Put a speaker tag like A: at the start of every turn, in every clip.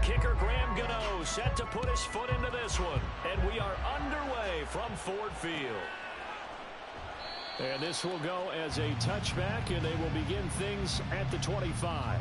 A: kicker Graham Gano set to put his foot into this one. And we are underway from Ford Field. And this will go as a touchback, and they will begin things at the 25.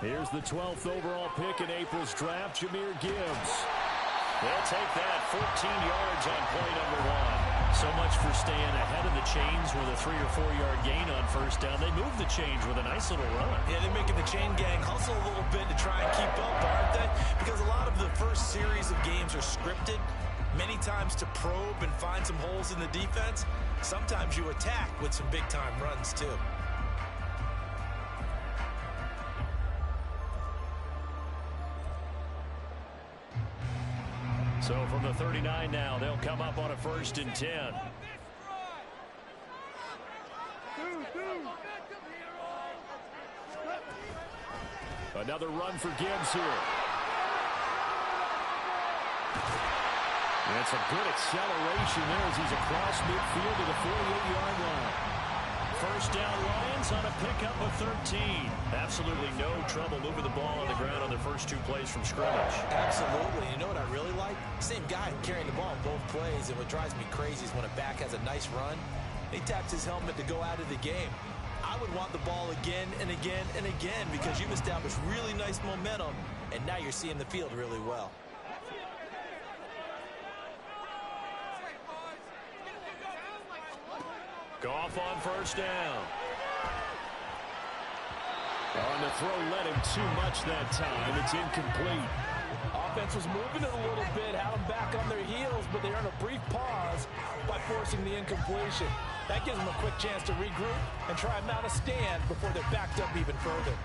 A: Here's the 12th overall pick in April's draft, Jahmyr Gibbs. They'll take that 14 yards on play number 1. So much for staying ahead of the chains with a 3 or 4 yard gain on first down. They move the chains with a nice little run.
B: Yeah, they're making the chain gang hustle a little bit to try and keep up, aren't they? Because a lot of the first series of games are scripted, many times to probe and find some holes in the defense. Sometimes you attack with some big-time runs, too.
A: So from the 39 now, they'll come up on a 1st and 10. Another run for Gibbs here. It's a good acceleration there as he's across midfield to the 48-yard line. First down, Lions on a pickup of 13. Absolutely no trouble moving the ball on the ground on their first 2 plays from scrimmage.
B: Absolutely. You know what I really like? Same guy carrying the ball in both plays, and what drives me crazy is when a back has a nice run, he taps his helmet to go out of the game. I would want the ball again and again and again because you've established really nice momentum, and now you're seeing the field really well.
A: Goff on first down. On the throw, led him too much that time. It's incomplete.
C: Offense was moving it a little bit, had them back on their heels, but they earned a brief pause by forcing the incompletion. That gives them a quick chance to regroup and try and mount a stand before they're backed up even further.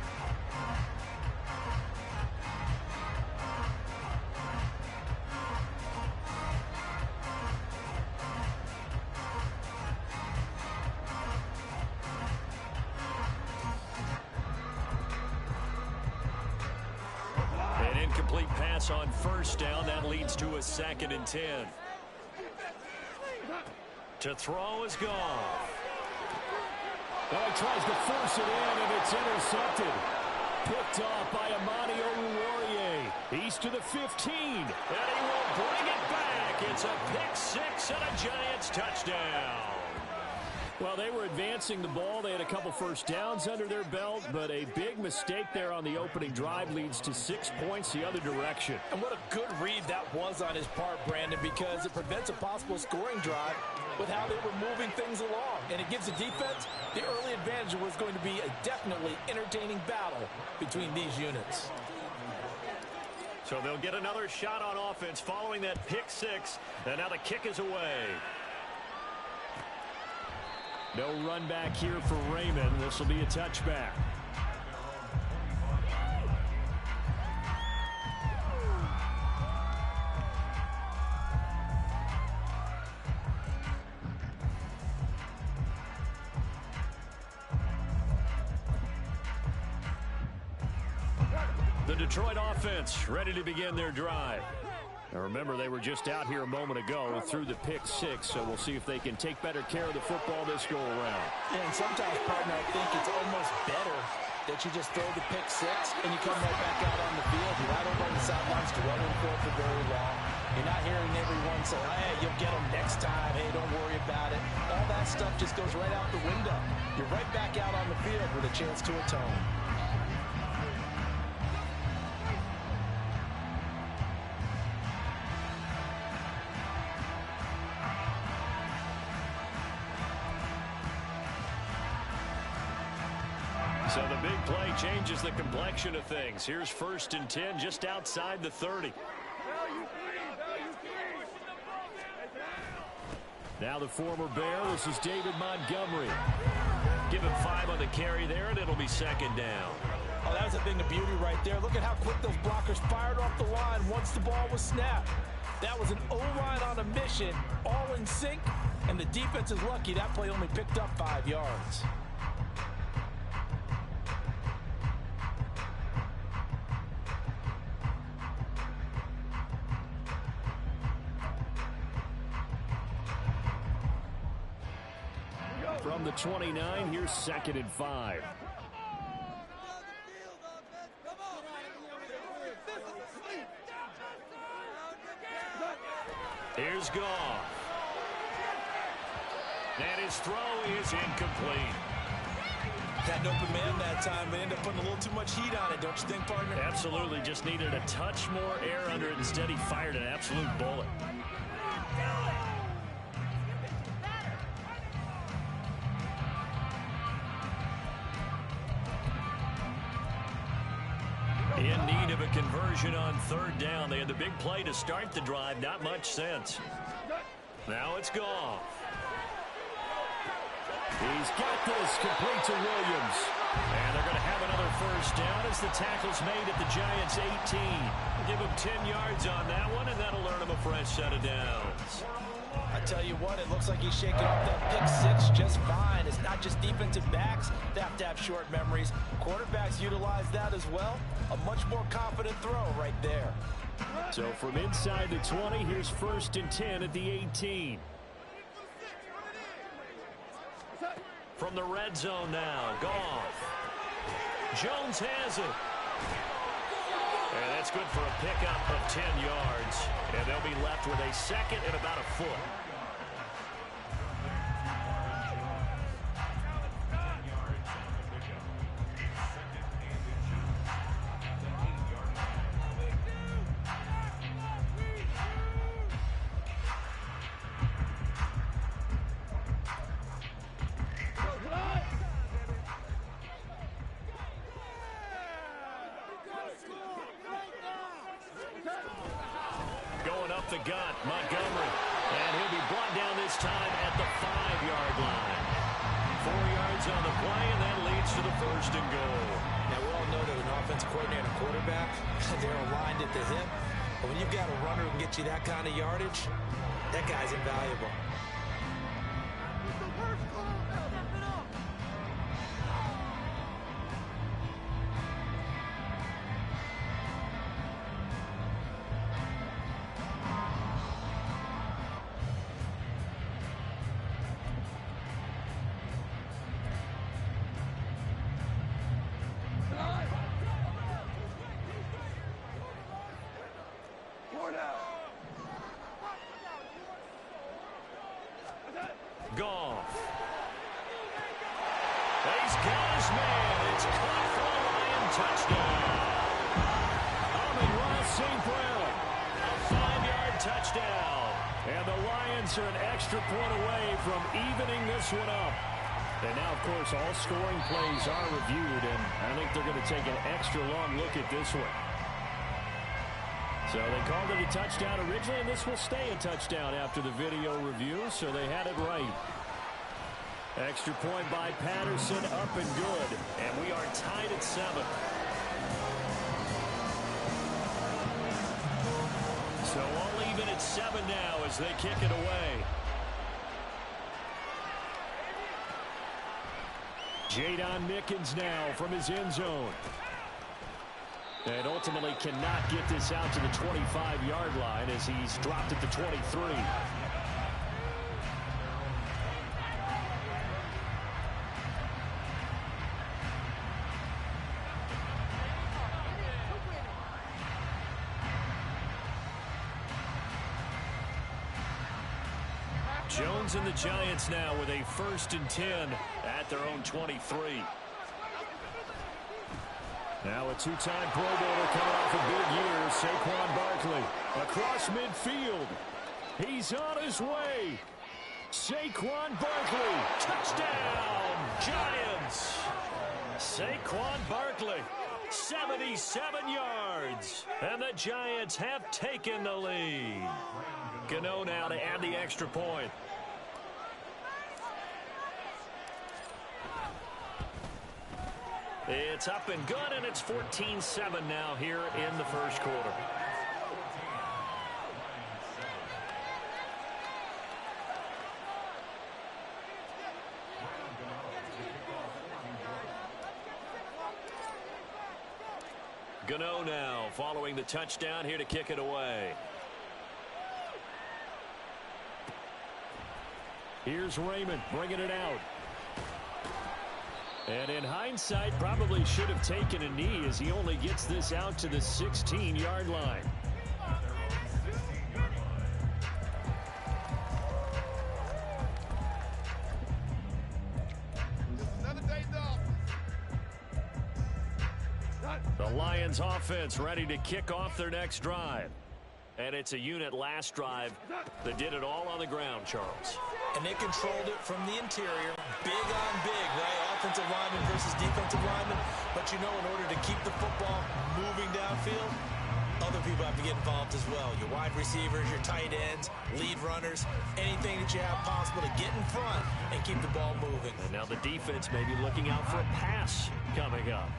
A: Incomplete pass on first down. That leads to a 2nd and 10. To throw is Goff. Oh, he tries to force it in, and it's intercepted. Picked off by Amani Oruwariye. He's to the 15. And he will bring it back. It's a pick 6 and a Giants touchdown. Well, they were advancing the ball. They had a couple first downs under their belt, but a big mistake there on the opening drive leads to 6 points the other direction.
C: And what a good read that was on his part, Brandon, because it prevents a possible scoring drive with how they were moving things along. And it gives the defense the early advantage. Was going to be a definitely entertaining battle between these units.
A: So they'll get another shot on offense following that pick 6, and now the kick is away. No run back here for Raymond. This will be a touchback. The Detroit offense ready to begin their drive. Now remember, they were just out here a moment ago through the pick 6, so we'll see if they can take better care of the football this go-around.
C: Yeah, and sometimes, partner, I think it's almost better that you just throw the pick 6 and you come right back out on the field. You're not over on the sidelines dwelling for very long. You're not hearing everyone say, hey, you'll get them next time. Hey, don't worry about it. All that stuff just goes right out the window. You're right back out on the field with a chance to atone.
A: So the big play changes the complexion of things. Here's 1st and 10 just outside the 30. Now the former Bear, this is David Montgomery. Give him 5 on the carry there, and it'll be 2nd down.
C: Oh, that was a thing of beauty right there. Look at how quick those blockers fired off the line once the ball was snapped. That was an O-line on a mission, all in sync, and the defense is lucky that play only picked up 5 yards.
A: From the 29, here's 2nd and 5. Here's Goff. And his throw is incomplete.
B: Had an open man that time, but ended up putting a little too much heat on it, don't you think, partner?
A: Absolutely. Just needed a touch more air under it. Instead, he fired an absolute bullet. In need of a conversion on 3rd down. They had the big play to start the drive. Not much sense. Now it's Goff. He's got this, complete to Williams. And they're going to have another 1st down as the tackle's made at the Giants' 18. Give him 10 yards on that one, and that'll earn him a fresh set of downs.
C: I tell you what, it looks like he's shaking off that pick 6 just fine. It's not just defensive backs that have to have short memories. Quarterbacks utilize that as well. A much more confident throw right there.
A: So from inside the 20, here's 1st and 10 at the 18. From the red zone now, Goff. Jones has it. And that's good for a pickup of 10 yards. And they'll be left with a 2nd and about a foot. The gut, Montgomery, and he'll be brought down this time at the 5-yard line. 4 yards on the play, and that leads to the 1st and goal.
B: Now, we all know that an offensive coordinator and quarterback, they're aligned at the hip. But when you've got a runner who can get you that kind of yardage, that guy's invaluable.
A: Goff. He's got his man. It's caught for a Lion touchdown. Amon-Ra St. Brown. A 5-yard touchdown. And the Lions are an extra point away from evening this one up. And now, of course, all scoring plays are reviewed, and I think they're going to take an extra long look at this one. So they called it a touchdown originally, and this will stay a touchdown after the video review, so they had it right. Extra point by Patterson, up and good. And we are tied at 7. So all even at 7 now as they kick it away. Jadon Mickens now from his end zone. And ultimately cannot get this out to the 25-yard line as he's dropped at the 23. Jones and the Giants now with a 1st and 10 at their own 23. Now a 2-time Pro Bowler coming off a big year, Saquon Barkley. Across midfield. He's on his way. Saquon Barkley. Touchdown, Giants. Saquon Barkley, 77 yards. And the Giants have taken the lead. Gano now to add the extra point. It's up and good, and it's 14-7 now here in the first quarter. Gano now following the touchdown here to kick it away. Here's Raymond bringing it out. And in hindsight, probably should have taken a knee as he only gets this out to the 16-yard line. The Lions offense ready to kick off their next drive. And it's a unit last drive that did it all on the ground, Charles.
B: And they controlled it from the interior. Big on big, right? Offensive lineman versus defensive lineman. But you know, in order to keep the football moving downfield, other people have to get involved as well. Your wide receivers, your tight ends, lead runners, anything that you have possible to get in front and keep the ball moving.
A: And now the defense may be looking out for a pass coming up.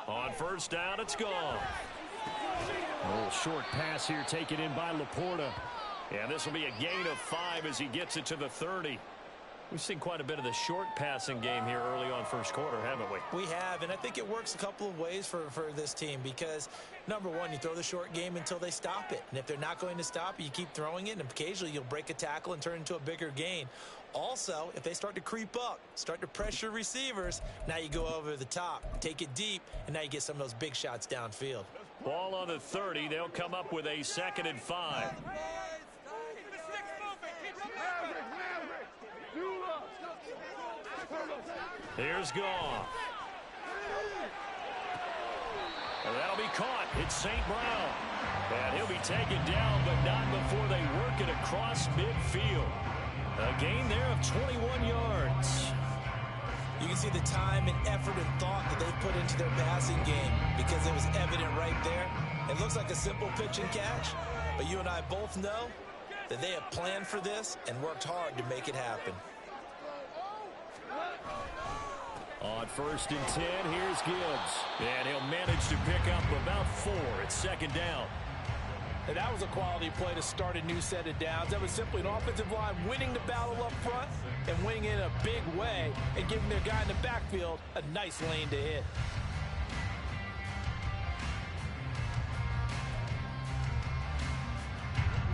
A: On first down, it's gone. A little short pass here taken in by Laporta. And this will be a gain of 5 as he gets it to the 30. We've seen quite a bit of the short passing game here early on first quarter, haven't we?
B: We have, and I think it works a couple of ways for this team because, number one, you throw the short game until they stop it. And if they're not going to stop it, you keep throwing it, and occasionally you'll break a tackle and turn it into a bigger gain. Also, if they start to creep up, start to pressure receivers, now you go over the top, take it deep, and now you get some of those big shots downfield. Ball on the 30. They'll come up with a 2nd and 5. Here's Goff. And that'll be caught. It's St. Brown. And he'll be taken down, but not before they work it across midfield. A gain there of 21 yards. You can see the time and effort and thought that they put into their passing game because it was evident right there. It looks like a simple pitch and catch, but you and I both know that they have planned for this and worked hard to make it happen. On 1st and 10, here's Gibbs. And he'll manage to pick up about 4. It's 2nd down.
C: And that was a quality play to start a new set of downs. That was simply an offensive line winning the battle up front and winning in a big way and giving their guy in the backfield a nice lane to hit.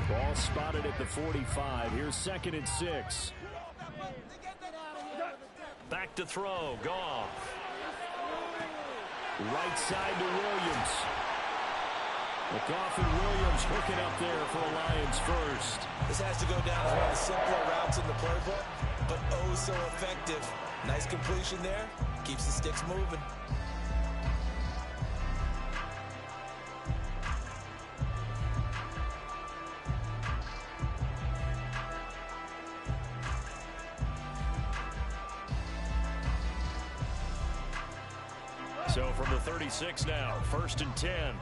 A: Ball spotted at the 45. Here's 2nd and 6. Back to throw. Goff. Right side to Williams. Goff and Williams hooking up there for a Lions first.
B: This has to go down as one of the simpler routes in the playbook, but oh so effective. Nice completion there. Keeps the sticks moving.
A: So from the 36 now, 1st and 10.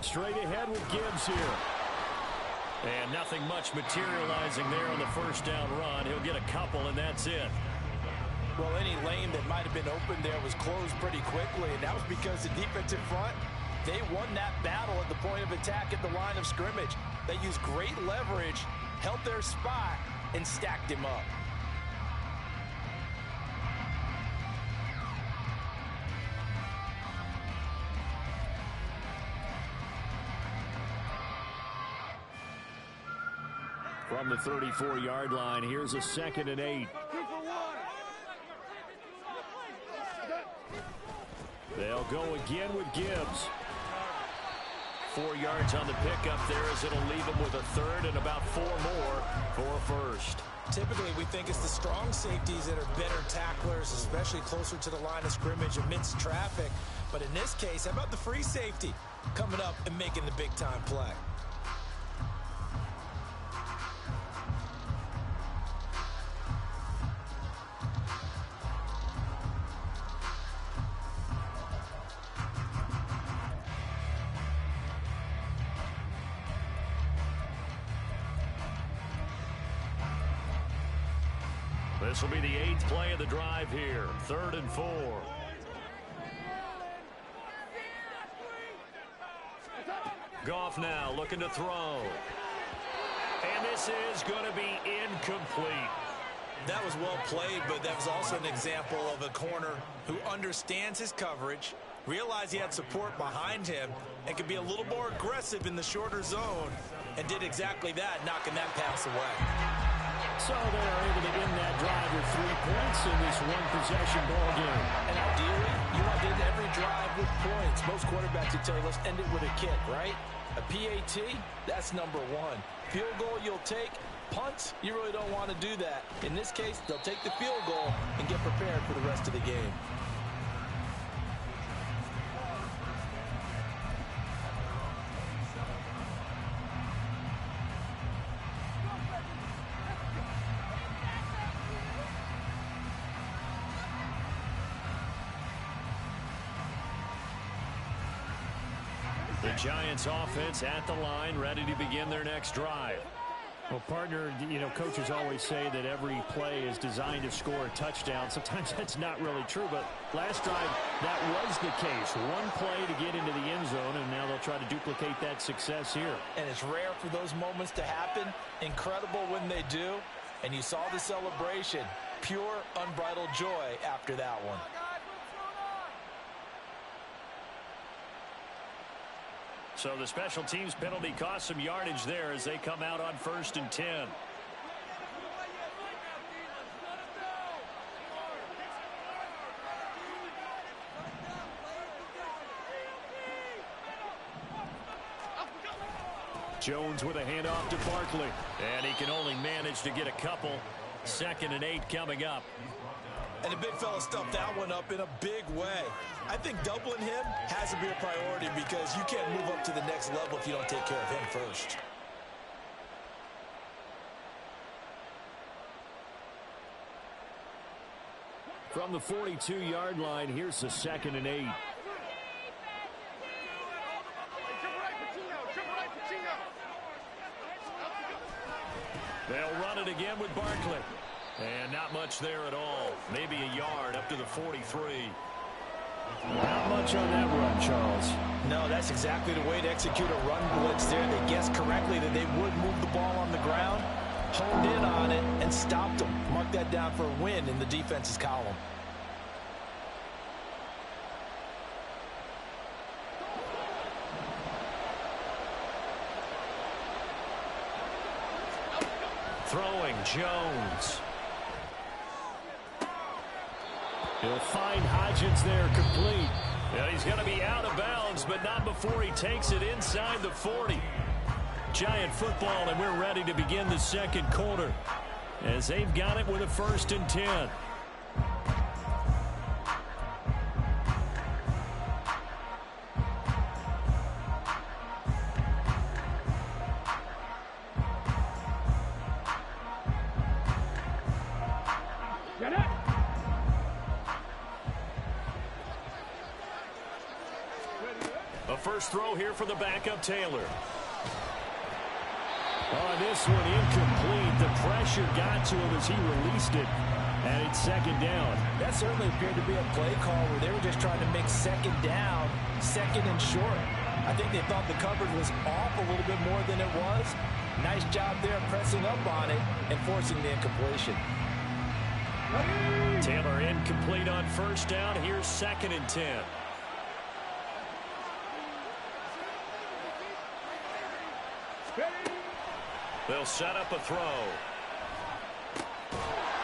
A: Straight ahead with Gibbs here. And nothing much materializing there on the first down run. He'll get a couple, and that's it.
C: Well, any lane that might have been open there was closed pretty quickly, and that was because the defensive front, they won that battle at the point of attack at the line of scrimmage. They used great leverage, held their spot, and stacked him up.
A: From the 34-yard line, here's a 2nd and 8. They'll go again with Gibbs. 4 yards on the pickup there as it'll leave them with a 3rd and about 4 more for first.
B: Typically, we think it's the strong safeties that are better tacklers, especially closer to the line of scrimmage amidst traffic. But in this case, how about the free safety coming up and making the big-time play?
A: This will be the 8th play of the drive here. 3rd and 4. Goff now looking to throw. And this is going to be incomplete.
B: That was well played, but that was also an example of a corner who understands his coverage, Realized he had support behind him and could be a little more aggressive in the shorter zone, and did exactly that, knocking that pass away.
A: So they are able to end that drive with 3 points in this one-possession ball game.
B: And ideally, you want to end every drive with points. Most quarterbacks would tell you, let's end it with a kick, right? A PAT, that's number 1. Field goal you'll take. Punts, you really don't want to do that. In this case, they'll take the field goal and get prepared for the rest of the game.
A: The Giants offense at the line, ready to begin their next drive. Well, partner, you know, coaches always say that every play is designed to score a touchdown. Sometimes that's not really true, but last drive, that was the case. One play to get into the end zone, and now they'll try to duplicate that success here.
B: And it's rare for those moments to happen. Incredible when they do. And you saw the celebration. Pure, unbridled joy after that one.
A: So the special teams penalty cost some yardage there as they come out on 1st and 10. Jones with a handoff to Barkley. And he can only manage to get a couple. 2nd and 8 coming up.
B: And the big fella stuffed that one up in a big way. I think doubling him has to be a priority because you can't move up to the next level if you don't take care of him first.
A: From the 42-yard line, here's the 2nd and 8. They'll run it again with Barkley. And not much there at all. Maybe a yard up to the 43. Not much on that run, Charles.
B: No, that's exactly the way to execute a run blitz there. They guessed correctly that they would move the ball on the ground, honed in on it, and stopped them. Mark that down for a win in the defense's column.
A: Throwing, Jones. He'll find Hodgins there, complete. And he's going to be out of bounds, but not before he takes it inside the 40. Giant football, and we're ready to begin the second quarter as they've got it with a 1st and 10. A first throw here for the backup, Taylor. On this one, incomplete. The pressure got to him as he released it. And it's 2nd down.
B: That certainly appeared to be a play call where they were just trying to make 2nd down, 2nd and short. I think they thought the coverage was off a little bit more than it was. Nice job there pressing up on it and forcing the incompletion.
A: Taylor incomplete on 1st down. Here's 2nd and 10. They'll set up a throw.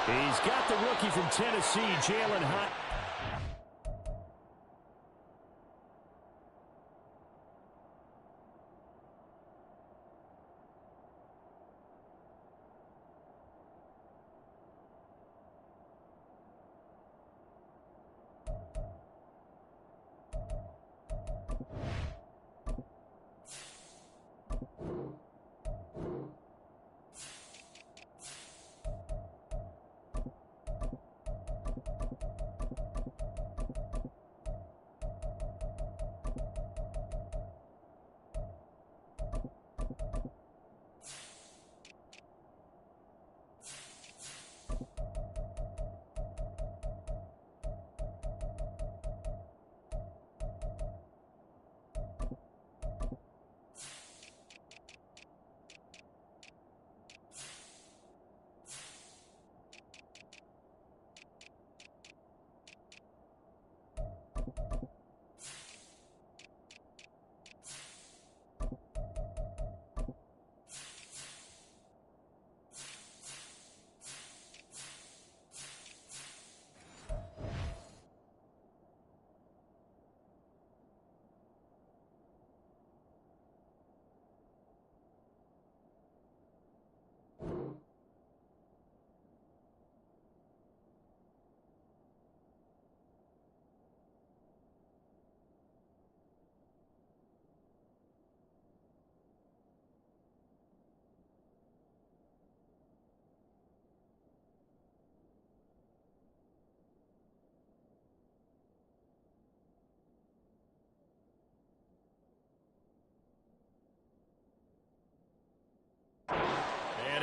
A: He's got the rookie from Tennessee, Jalen Hyatt.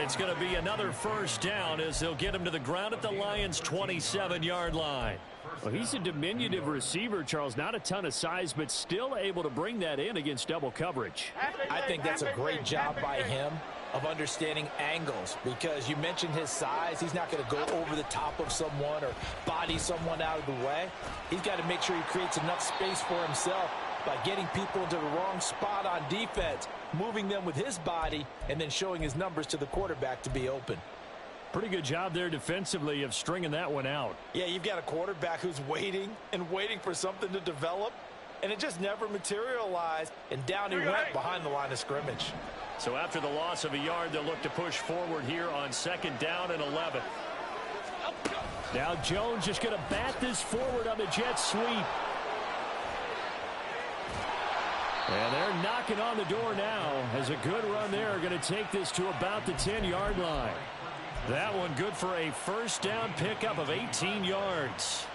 A: it's going to be another first down as they'll get him to the ground at the Lions' 27-yard line.
D: Well, he's a diminutive receiver, Charles. Not a ton of size, but still able to bring that in against double coverage.
C: I think that's a great job by him of understanding angles, because you mentioned his size. He's not going to go over the top of someone or body someone out of the way. He's got to make sure he creates enough space for himself by getting people into the wrong spot on defense, moving them with his body, and then showing his numbers to the quarterback to be open.
D: Pretty good job there defensively of stringing that one out.
C: Yeah, you've got a quarterback who's waiting and waiting for something to develop, and it just never materialized, and down he went behind the line of scrimmage.
D: So after the loss of a yard, they'll look to push forward here on 2nd down and 11.
A: Now Jones just going to bat this forward on the jet sweep. And they're knocking on the door now as a good run there. Going to take this to about the 10-yard line. That one good for a first down pickup of 18 yards.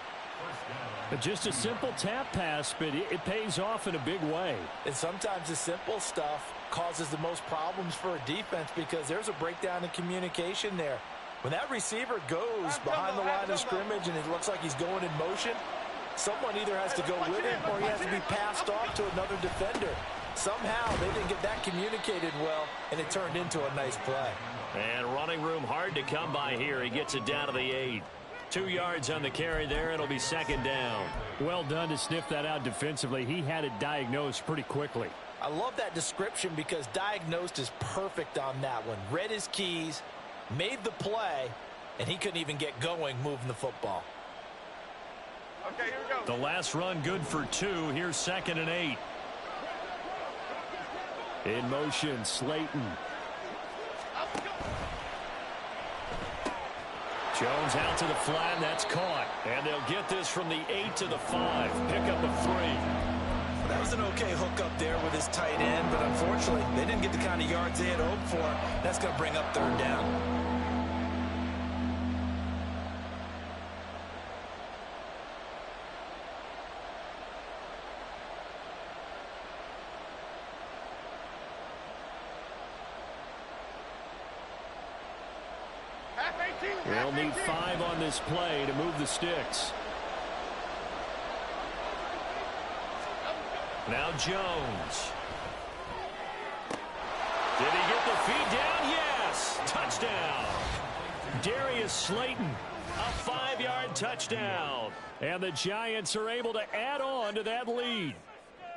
A: But just a simple tap pass, but it pays off in a big way.
C: And sometimes the simple stuff causes the most problems for a defense because there's a breakdown in communication there. When that receiver goes behind the line of scrimmage and it looks like he's going in motion, someone either has to go with him or he has to be passed off to another defender. Somehow they didn't get that communicated well, and it turned into a nice play.
A: And running room hard to come by here. He gets it down to the 8. 2 yards on the carry there. It'll be 2nd down.
D: Well done to sniff that out defensively. He had it diagnosed pretty quickly.
C: I love that description because diagnosed is perfect on that one. Read his keys, made the play, and he couldn't even get going moving the football.
A: Okay, here we go. The last run good for 2. Here's 2nd and 8.
D: In motion, Slayton.
A: Jones out to the flat, and that's caught. And they'll get this from the 8 to the 5. Pickup of 3.
C: That was an okay hook up there with his tight end, but unfortunately, they didn't get the kind of yards they had hoped for. That's going to bring up 3rd down.
D: They'll need 5 on this play to move the sticks.
A: Now Jones. Did he get the feed down? Yes! Touchdown! Darius Slayton, a 5-yard touchdown. And the Giants are able to add on to that lead.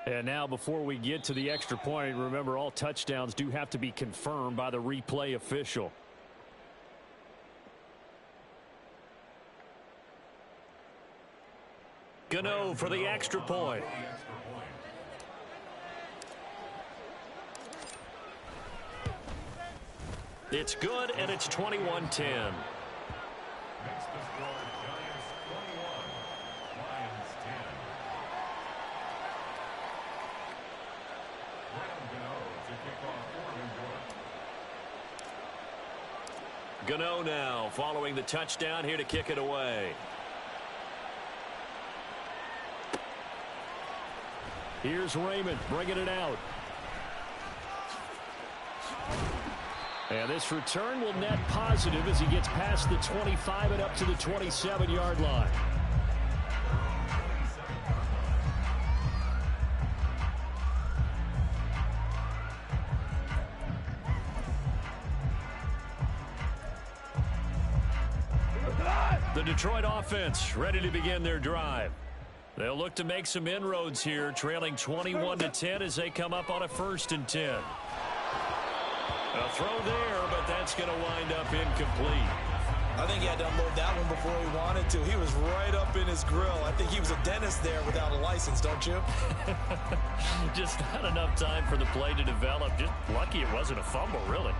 D: And now before we get to the extra point, remember all touchdowns do have to be confirmed by the replay official.
A: Gano for the extra point. It's good, and it's 21-10. Gano now following the touchdown here to kick it away.
D: Here's Raymond bringing it out. And this return will net positive as he gets past the 25 and up to the 27-yard line.
A: The Detroit offense ready to begin their drive. They'll look to make some inroads here, trailing 21-10 as they come up on a 1st and 10. A throw there, but that's going to wind up incomplete.
C: I think he had to unload that one before he wanted to. He was right up in his grill. I think he was a dentist there without a license, don't you?
A: Just not enough time for the play to develop. Just lucky it wasn't a fumble, really.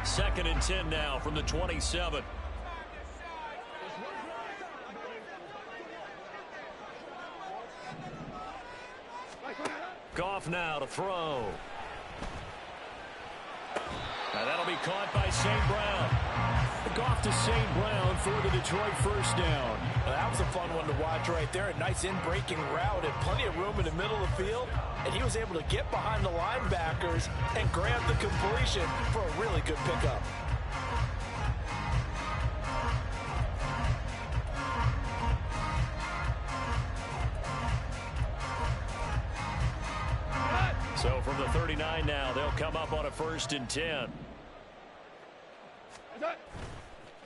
A: 2nd and 10 now from the 27. Goff now to throw. Now that'll be caught by St. Brown.
D: Goff to St. Brown for the Detroit first down.
C: Well, that was a fun one to watch right there. A nice in-breaking route and plenty of room in the middle of the field. And he was able to get behind the linebackers and grab the completion for a really good pickup.
D: So from the 39 now, they'll come up on a 1st and 10.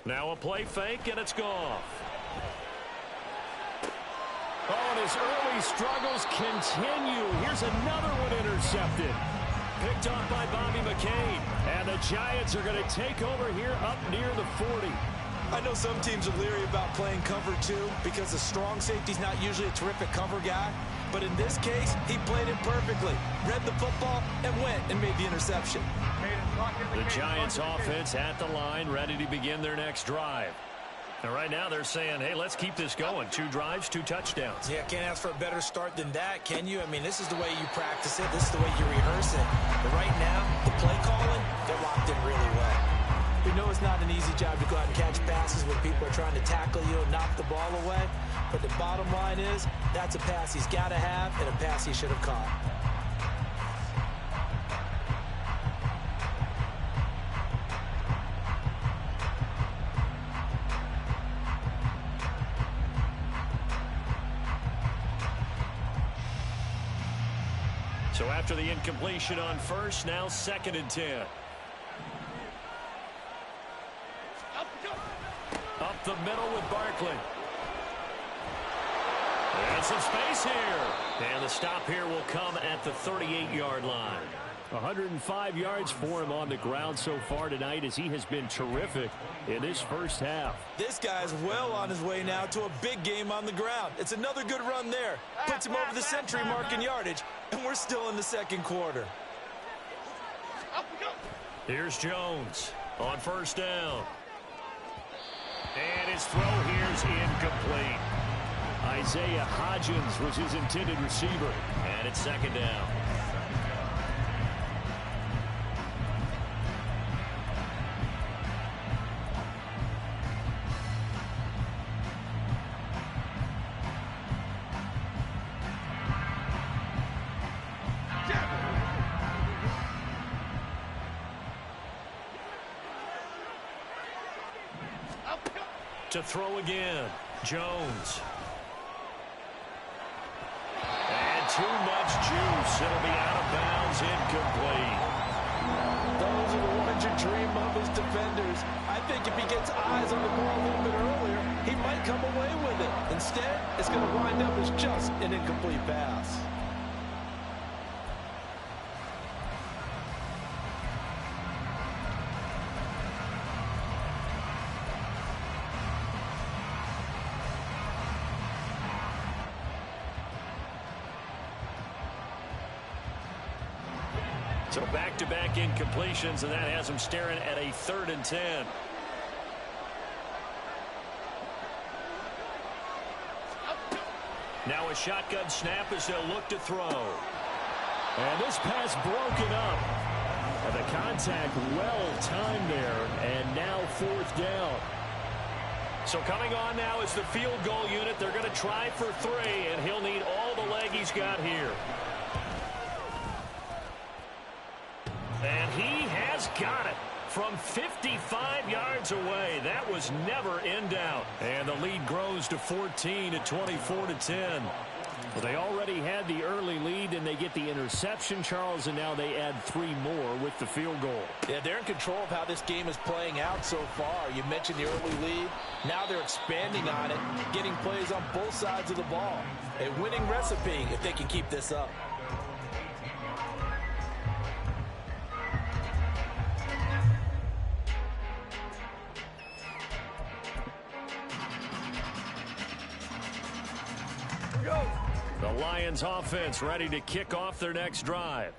D: Now a play fake, and it's Goff.
A: Oh, and his early struggles continue. Here's another one intercepted. Picked off by Bobby McCain. And the Giants are going to take over here up near the 40.
B: I know some teams are leery about playing cover 2 because the strong safety's not usually a terrific cover guy. But in this case, he played it perfectly. Read the football and went and made the interception.
D: The Giants offense at the line, ready to begin their next drive. And right now they're saying, hey, let's keep this going. 2 drives, 2 touchdowns.
B: Yeah, can't ask for a better start than that, can you? I mean, this is the way you practice it. This is the way you rehearse it. But right now, the play calling, they're locked in really well. We know it's not an easy job to go out and catch passes when people are trying to tackle you and knock the ball away. But the bottom line is, that's a pass he's got to have and a pass he should have caught.
D: So after the incompletion on 1st, now 2nd and 10. Up the middle with Barkley. And some space here. And the stop here will come at the 38-yard line.
A: 105 yards for him on the ground so far tonight as he has been terrific in this first half.
B: This guy's well on his way now to a big game on the ground. It's another good run there. Puts him over the century mark in yardage, and we're still in the 2nd quarter.
D: Here's Jones on 1st down. And his throw here's incomplete. Isaiah Hodgins was his intended receiver. And it's 2nd down. To throw again, Jones. And too much juice. It'll be out of bounds, incomplete.
C: Those are the ones you dream of as defenders. I think if he gets eyes on the ball a little bit earlier, he might come away with it. Instead, it's going to wind up as just an incomplete pass.
D: So back-to-back incompletions, and that has him staring at a 3rd and 10. Now a shotgun snap as they'll look to throw.
A: And this pass broken up. And the contact well timed there, and now 4th down.
D: So coming on now is the field goal unit. They're going to try for 3, and he'll need all the leg he's got here. And he has got it from 55 yards away. That was never in doubt. And the lead grows to 14 at 24-10.
A: Well, they already had the early lead, and they get the interception, Charles, and now they add 3 more with the field goal.
C: Yeah, they're in control of how this game is playing out so far. You mentioned the early lead. Now they're expanding on it, getting plays on both sides of the ball. A winning recipe if they can keep this up.
D: The Lions offense ready to kick off their next drive.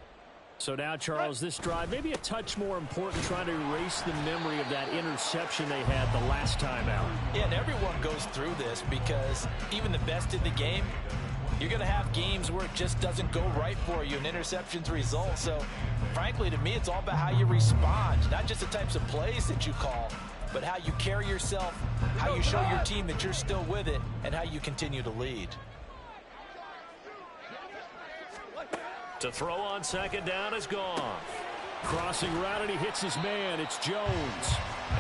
A: So now, Charles, this drive maybe a touch more important, trying to erase the memory of that interception they had the last time out.
C: Yeah, and everyone goes through this because even the best in the game, you're going to have games where it just doesn't go right for you, and interceptions result. So, frankly, to me, it's all about how you respond, not just the types of plays that you call.
B: but how you carry yourself, how you show your team that you're still with it, and how you continue to lead.
D: To throw on second down is Goff.
A: Crossing route, and he hits his man. It's Jones.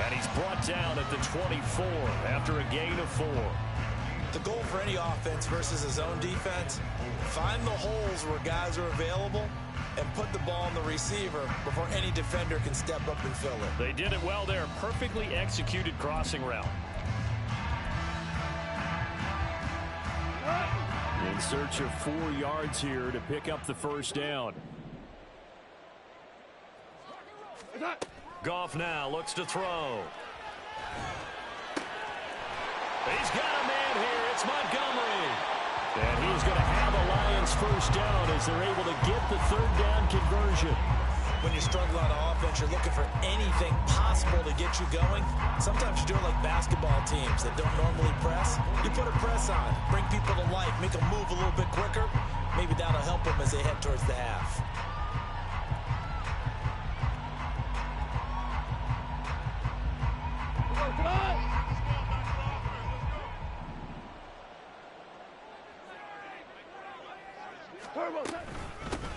D: And he's brought down at the 24 after a gain of 4.
B: The goal for any offense versus a zone defense, find the holes where guys are available and put the ball on the receiver before any defender can step up and fill it.
D: They did it well there. Perfectly executed crossing route.
A: In search of 4 yards here to pick up the first down.
D: Goff now looks to throw. He's got a man here. It's Montgomery. And he's going to have a Lions first down as they're able to get the third down conversion.
B: When you struggle on offense, you're looking for anything possible to get you going. Sometimes you do it like basketball teams that don't normally press. You put a press on, bring people to life, make them move a little bit quicker. Maybe that'll help them as they head towards the half.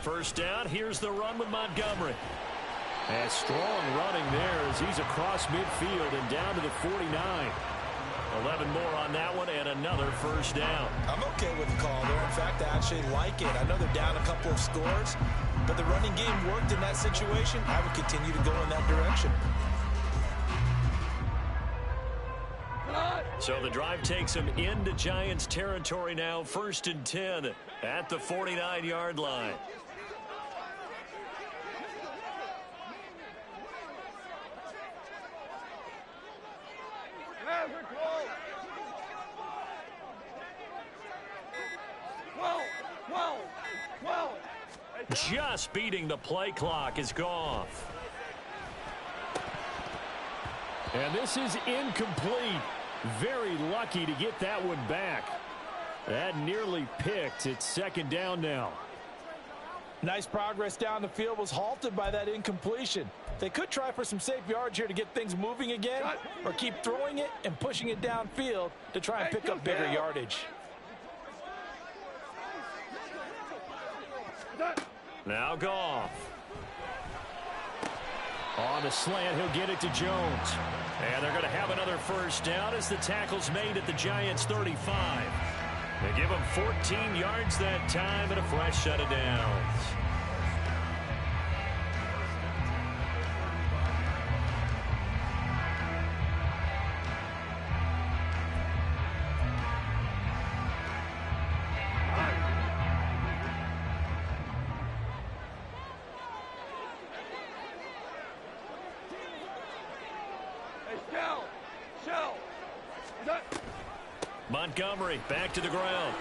D: First down, here's the run with Montgomery.
A: And strong running there as he's across midfield and down to the 49.
D: 11 more on that one and another first down.
B: I'm okay with the call there. In fact, I actually like it. I know they're down a couple of scores, but the running game worked in that situation. I would continue to go in that direction.
D: So the drive takes him into Giants territory now, 1st and 10 at the 49-yard line. Just beating the play clock is Goff.
A: And this is incomplete. Very lucky to get that one back. That nearly picked. It's second down now.
C: Nice progress down the field was halted by that incompletion. They could try for some safe yards here to get things moving again, or keep throwing it and pushing it downfield to try and pick up bigger yardage.
D: Now Goff.
A: On the slant, he'll get it to Jones.
D: And they're going to have another first down as the tackle's made at the Giants' 35. They give them 14 yards that time and a fresh set of downs. Montgomery back to the ground.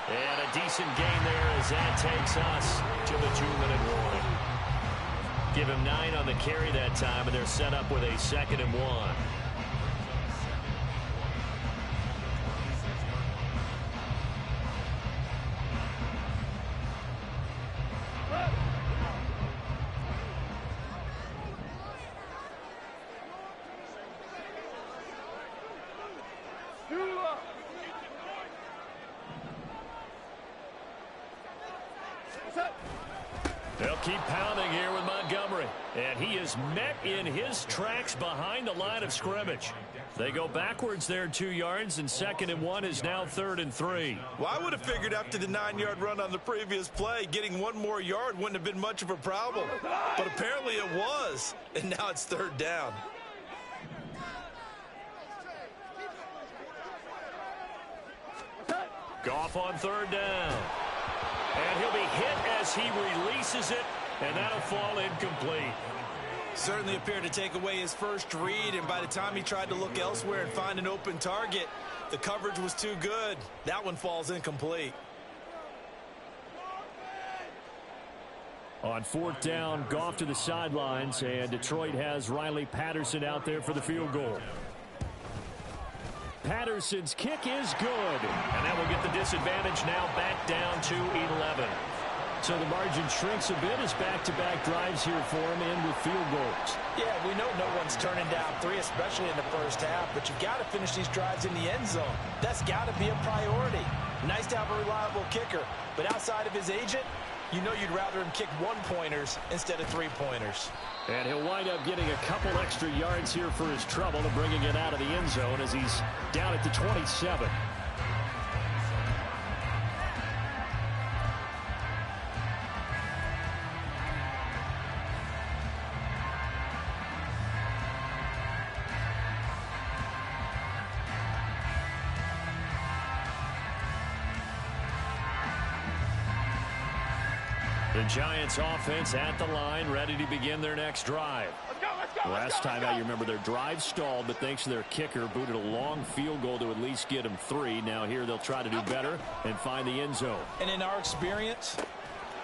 D: And a decent gain there as that takes us to the 2-minute warning. Give him 9 on the carry that time, and they're set up with a 2nd and 1. They'll keep pounding here with Montgomery. And he is met in his tracks behind the line of scrimmage. They go backwards there 2 yards, and 2nd and 1 is now 3rd and 3.
B: Well, I would have figured after the 9-yard run on the previous play, getting 1 more yard wouldn't have been much of a problem. But apparently it was, and now it's 3rd down.
D: Goff on 3rd down. And he'll be hit as he releases it, and that'll fall incomplete.
B: Certainly appeared to take away his first read, and by the time he tried to look elsewhere and find an open target, the coverage was too good. That one falls incomplete.
A: On 4th down, Goff to the sidelines, and Detroit has Riley Patterson out there for the field goal. Patterson's kick is good.
D: And that will get the disadvantage now back down to 11.
A: So the margin shrinks a bit as back-to-back drives here for him end with field goals.
C: Yeah, we know no one's turning down 3, especially in the first half, but you've got to finish these drives in the end zone. That's got to be a priority. Nice to have a reliable kicker, but outside of his agent, you know you'd rather him kick 1-pointers instead of 3-pointers.
A: And he'll wind up getting a couple extra yards here for his trouble and bringing it out of the end zone as he's down at the 27. The Giants offense at the line, ready to begin their next drive. Last time out, you remember their drive stalled, but thanks to their kicker, booted a long field goal to at least get them 3. Now here they'll try to do better and find the end zone.
C: And in our experience,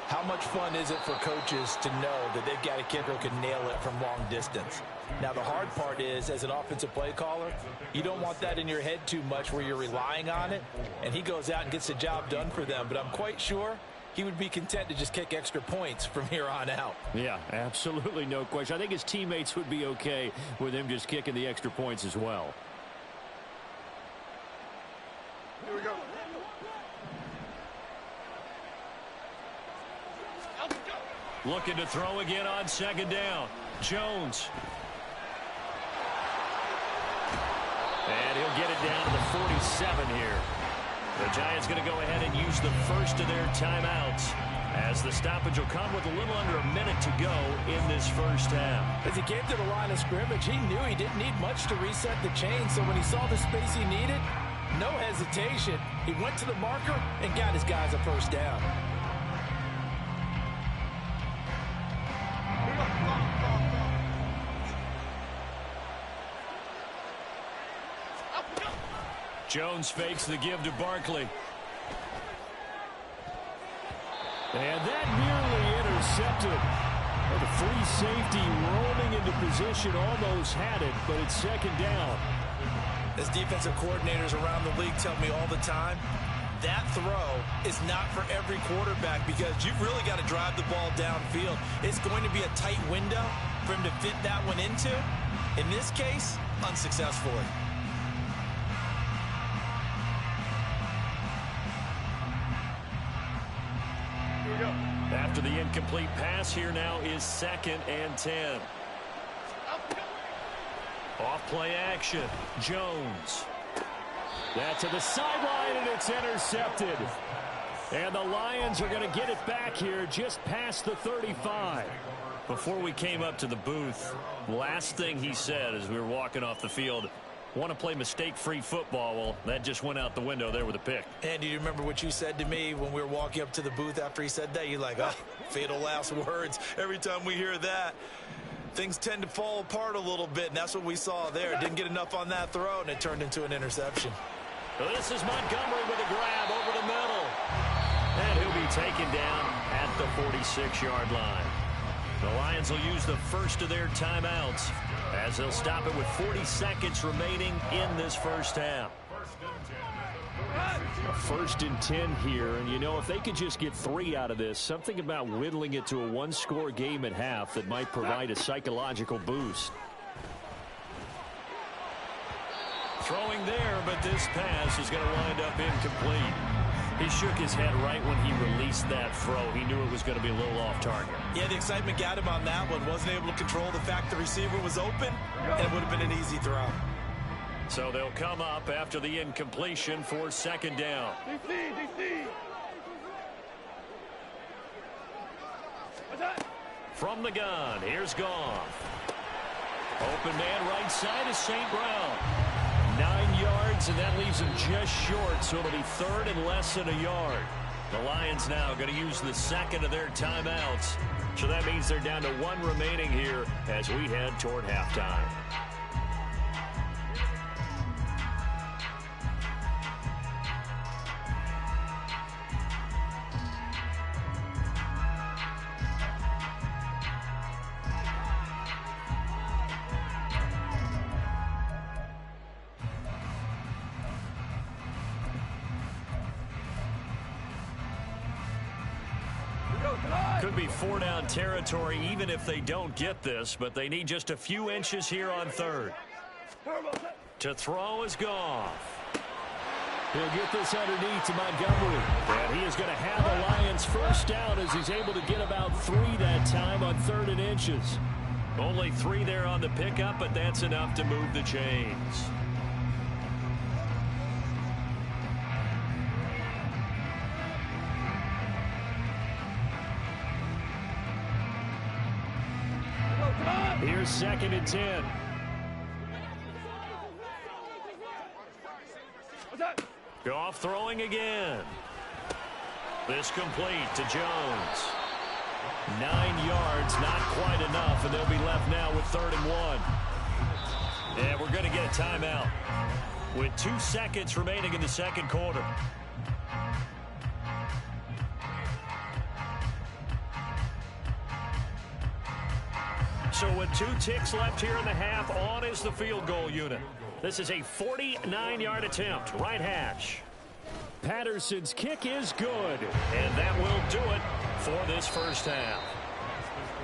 C: how much fun is it for coaches to know that they've got a kicker who can nail it from long distance? Now, the hard part is, as an offensive play caller, you don't want that in your head too much where you're relying on it, and he goes out and gets the job done for them. But I'm quite sure he would be content to just kick extra points from here on out.
A: Yeah, absolutely no question. I think his teammates would be okay with him just kicking the extra points as well.
E: Here we go.
A: Looking to throw again on second down. Jones. And he'll get it down to the 47 here. The Giants going to go ahead and use the first of their timeouts as the stoppage will come with a little under a minute to go in this first half.
C: As he came to the line of scrimmage, he knew he didn't need much to reset the chain, so when he saw the space he needed, no hesitation. He went to the marker and got his guys a first down.
A: Jones fakes the give to Barkley. And that nearly intercepted. Well, the free safety roaming into position almost had it, but it's second down.
B: As defensive coordinators around the league tell me all the time, that throw is not for every quarterback because you've really got to drive the ball downfield. It's going to be a tight window for him to fit that one into. In this case, unsuccessfully.
A: After the incomplete pass, here now is 2nd and 10. Off play action. Jones. That to the sideline, and it's intercepted. And the Lions are going to get it back here just past the 35. Before we came up to the booth, last thing he said as we were walking off the field, want to play mistake-free football. Well, that just went out the window there with a pick.
B: And do you remember what you said to me when we were walking up to the booth after he said that? You're like, oh, fatal last words. Every time we hear that, things tend to fall apart a little bit, and that's what we saw there. Didn't get enough on that throw, and it turned into an interception.
A: So this is Montgomery with a grab over the middle. And he'll be taken down at the 46-yard line. The Lions will use the first of their timeouts as they'll stop it with 40 seconds remaining in this first half. A 1st and 10 here, and you know, if they could just get 3 out of this, something about whittling it to a one-score game at half that might provide a psychological boost. Throwing there, but this pass is going to wind up incomplete. He shook his head right when he released that throw. He knew it was going to be a little off target.
B: Yeah, the excitement got him on that one. Wasn't able to control the fact the receiver was open, and it would have been an easy throw.
A: So they'll come up after the incompletion for 2nd down. From the gun, here's Goff. Open man right side is St. Brown. 9 yards, and that leaves him just short, so it'll be 3rd and less than a yard. The Lions now going to use the 2nd of their timeouts. So that means they're down to 1 remaining here as we head toward halftime.
D: Could be 4-down territory even if they don't get this, but they need just a few inches here on third. To throw is Goff.
A: He'll get this underneath to Montgomery. And he is going to have the Lions first down as he's able to get about 3 that time on 3rd and inches.
D: Only 3 there on the pickup, but that's enough to move the chains.
A: Here's 2nd and 10.
D: Goff throwing again. This complete to Jones. 9 yards, not quite enough, and they'll be left now with 3rd and 1. And we're going to get a timeout with 2 seconds remaining in the second quarter. So with 2 ticks left here in the half, on is the field goal unit. This is a 49-yard attempt, right hash.
A: Patterson's kick is good.
D: And that will do it for this first half.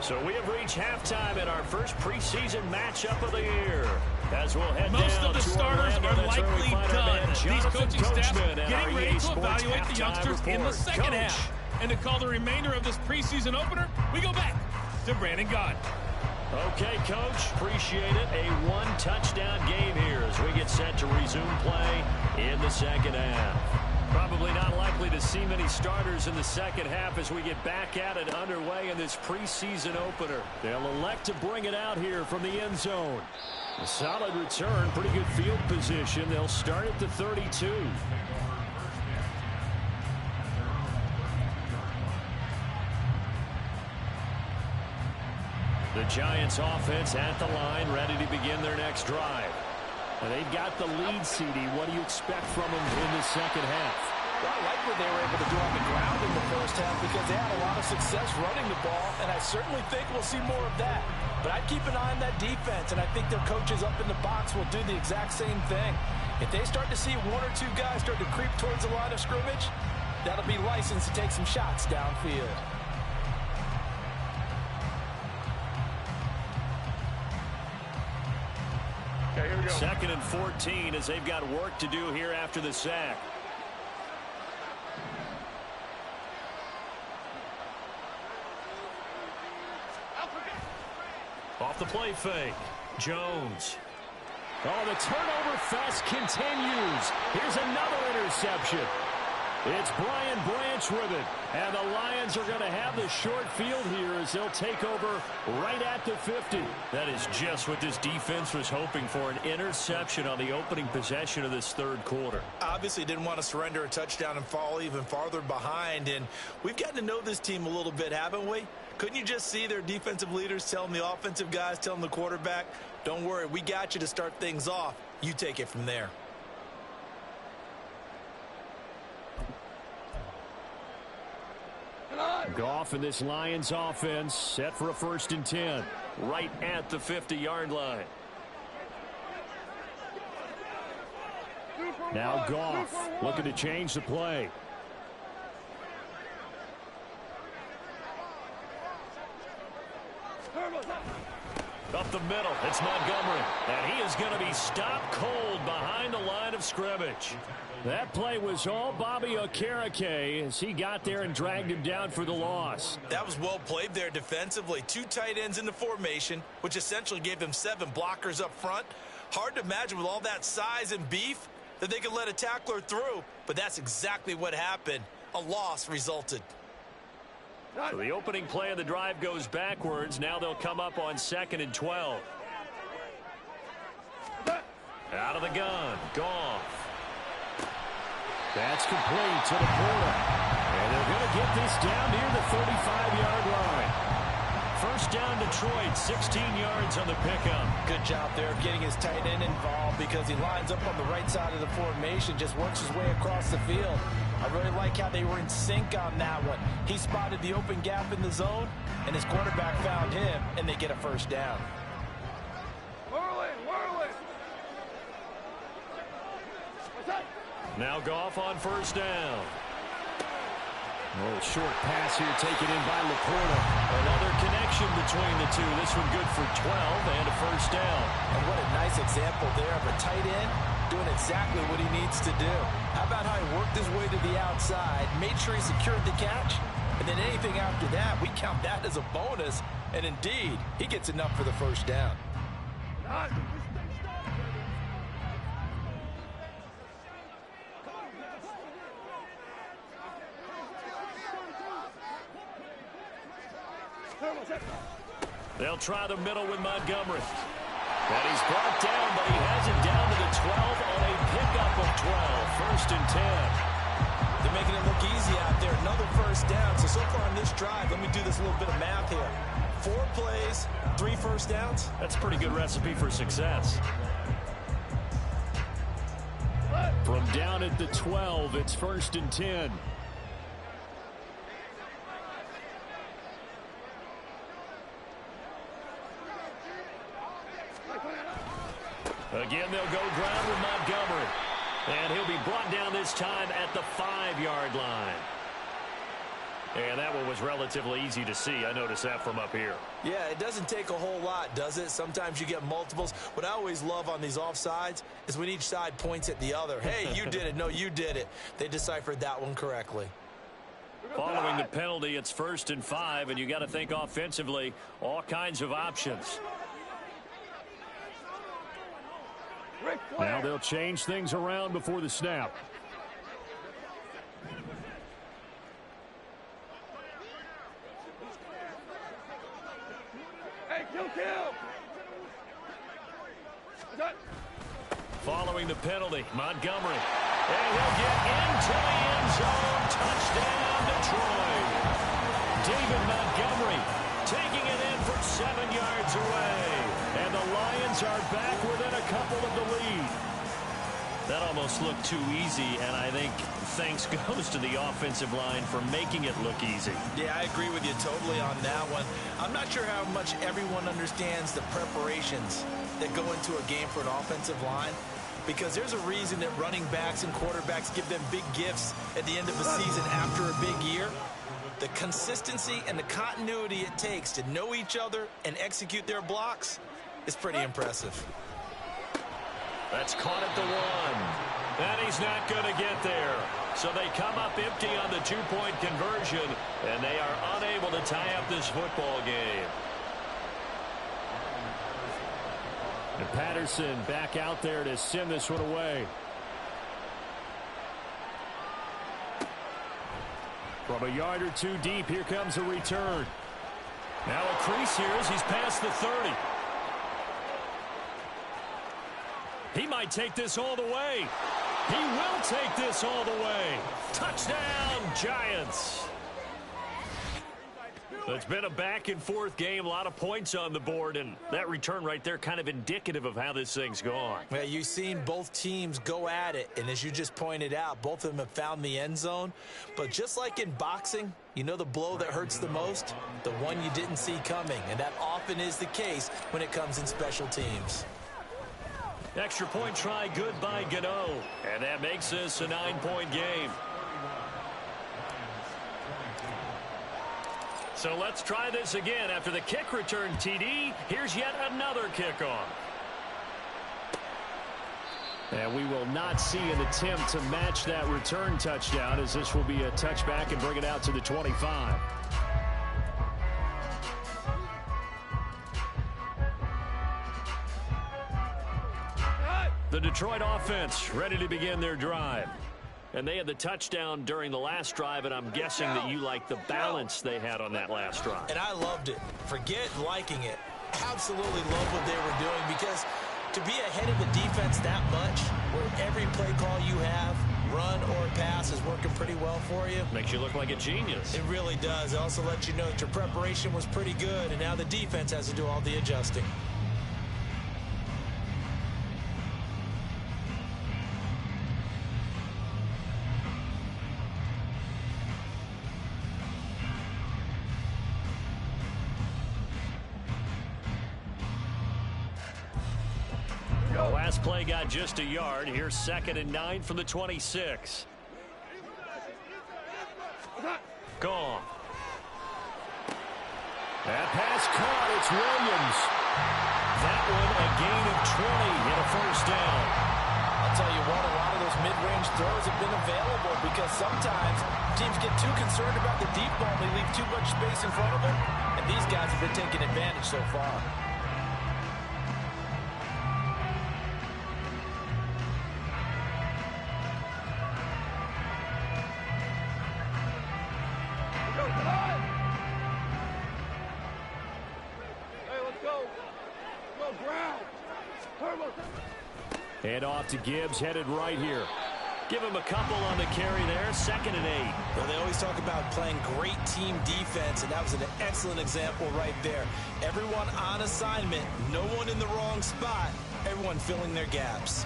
D: So we have reached halftime in our first preseason matchup of the year. As we'll head
F: Most
D: down
F: of the
D: to
F: starters
D: Orlando,
F: are
D: that's where we
F: likely
D: find our man,
F: done. These
D: Jonathan
F: coaching staffs
D: Coachman at
F: getting
D: our
F: ready
D: EA
F: to
D: Sports
F: evaluate the
D: halftime
F: youngsters in the
D: report.
F: second
D: Coach.
F: half. And to call the remainder of this preseason opener, we go back to Brandon Gaudin.
D: Okay, Coach, appreciate it. A 1-touchdown game here as we get set to resume play in the second half. Probably not likely to see many starters in the second half as we get back at it underway in this preseason opener.
A: They'll elect to bring it out here from the end zone. A solid return, pretty good field position. They'll start at the 32.
D: The Giants offense at the line, ready to begin their next drive.
A: And they've got the lead, CD. What do you expect from them in the second half?
C: Well, I like what they were able to do on the ground in the first half because they had a lot of success running the ball, and I certainly think we'll see more of that. But I'd keep an eye on that defense, and I think their coaches up in the box will do the exact same thing. If they start to see 1 or 2 guys start to creep towards the line of scrimmage, that'll be license to take some shots downfield.
E: Okay, here we go.
D: 2nd and 14 as they've got work to do here after the sack. Off the play fake. Jones.
A: Oh, the turnover fest continues. Here's another interception. It's Brian Branch with it. And the Lions are going to have the short field here as they'll take over right at the 50.
D: That is just what this defense was hoping for, an interception on the opening possession of this third quarter.
B: Obviously didn't want to surrender a touchdown and fall even farther behind. And we've gotten to know this team a little bit, haven't we? Couldn't you just see their defensive leaders telling the offensive guys, telling the quarterback, don't worry, we got you to start things off. You take it from there.
A: Goff and this Lions offense set for a 1st and 10.
D: Right at the 50-yard line.
A: Now Goff looking to change the play.
D: Up the middle, it's Montgomery. And he is going to be stopped cold behind the line of scrimmage.
A: That play was all Bobby Okereke as he got there and dragged him down for the loss.
B: That was well played there defensively. 2 tight ends in the formation, which essentially gave them 7 blockers up front. Hard to imagine with all that size and beef that they could let a tackler through, but that's exactly what happened. A loss resulted.
D: So the opening play of the drive goes backwards. Now they'll come up on 2nd and 12. Out of the gun, Goff.
A: That's complete to the corner. And they're going to get this down near the 35-yard line.
D: First down Detroit, 16 yards on the pickup.
C: Good job there of getting his tight end involved because he lines up on the right side of the formation, just works his way across the field. I really like how they were in sync on that one. He spotted the open gap in the zone, and his quarterback found him, and they get a first down.
D: Now Goff on first down.
A: A little short pass here taken in by Laporta.
D: Another connection between the two. This one good for 12 and a first down.
B: And what a nice example there of a tight end doing exactly what he needs to do. How about how he worked his way to the outside, made sure he secured the catch, and then anything after that, we count that as a bonus. And indeed, he gets enough for the first down.
D: They'll try the middle with Montgomery. And he's brought down, but he has it down to the 12 on a pickup of 12. First and 10.
B: They're making it look easy out there. Another first down. So far on this drive, let me do this little bit of math here. 4 plays, 3 first downs.
D: That's a pretty good recipe for success.
A: From down at the 12, it's first and 10.
D: Again, they'll go ground with Montgomery. And he'll be brought down this time at the 5-yard line. And that one was relatively easy to see. I noticed that from up here.
B: Yeah, it doesn't take a whole lot, does it? Sometimes you get multiples. What I always love on these offsides is when each side points at the other. Hey, you did it. No, you did it. They deciphered that one correctly.
D: Following the penalty, it's first and 5, and you got to think offensively, all kinds of options.
A: Now they'll change things around before the snap.
E: Hey, kill.
D: Following the penalty, Montgomery. And he'll get into the end zone. Touchdown, Detroit. David Montgomery taking it in from 7 yards away. And the Lions are back within a couple of the lead. That almost looked too easy, and I think thanks goes to the offensive line for making it look easy.
B: Yeah, I agree with you totally on that one. I'm not sure how much everyone understands the preparations that go into a game for an offensive line, because there's a reason that running backs and quarterbacks give them big gifts at the end of a season after a big year. The consistency and the continuity it takes to know each other and execute their blocks is pretty impressive.
D: That's caught at the 1. And he's not going to get there. So they come up empty on the 2-point conversion, and they are unable to tie up this football game.
A: And Patterson back out there to send this one away. From a yard or two deep, here comes a return.
D: Now a crease here as he's past the 30. He might take this all the way. He will take this all the way. Touchdown, Giants. It's been a back-and-forth game, a lot of points on the board, and that return right there kind of indicative of how this thing's gone.
B: Yeah, you've seen both teams go at it, and as you just pointed out, both of them have found the end zone. But just like in boxing, you know the blow that hurts the most? The one you didn't see coming, and that often is the case when it comes in special teams.
D: Extra point try good by Gano, and that makes this a 9-point game. So let's try this again. After the kick return TD, here's yet another kickoff.
A: And we will not see an attempt to match that return touchdown, as this will be a touchback and bring it out to the 25.
D: The Detroit offense ready to begin their drive. And they had the touchdown during the last drive, and I'm guessing that you like the balance they had on that last drive.
B: And I loved it. Forget liking it. Absolutely love what they were doing, because to be ahead of the defense that much, where every play call you have, run or pass, is working pretty well for you.
D: Makes you look like a genius.
B: It really does. It also lets you know that your preparation was pretty good, and now the defense has to do all the adjusting.
D: The last play got just a yard. Here's 2nd and 9 from the 26.
A: That pass caught. It's Williams. That one a gain of 20 and a first down.
C: I'll tell you what, a lot of those mid-range throws have been available because sometimes teams get too concerned about the deep ball and they leave too much space in front of them. And these guys have been taking advantage so far.
A: Head off to Gibbs, headed right here.
D: Give him a couple on the carry there. 2nd and 8.
B: Well, they always talk about playing great team defense, and that was an excellent example right there. Everyone on assignment, no one in the wrong spot, everyone filling their gaps.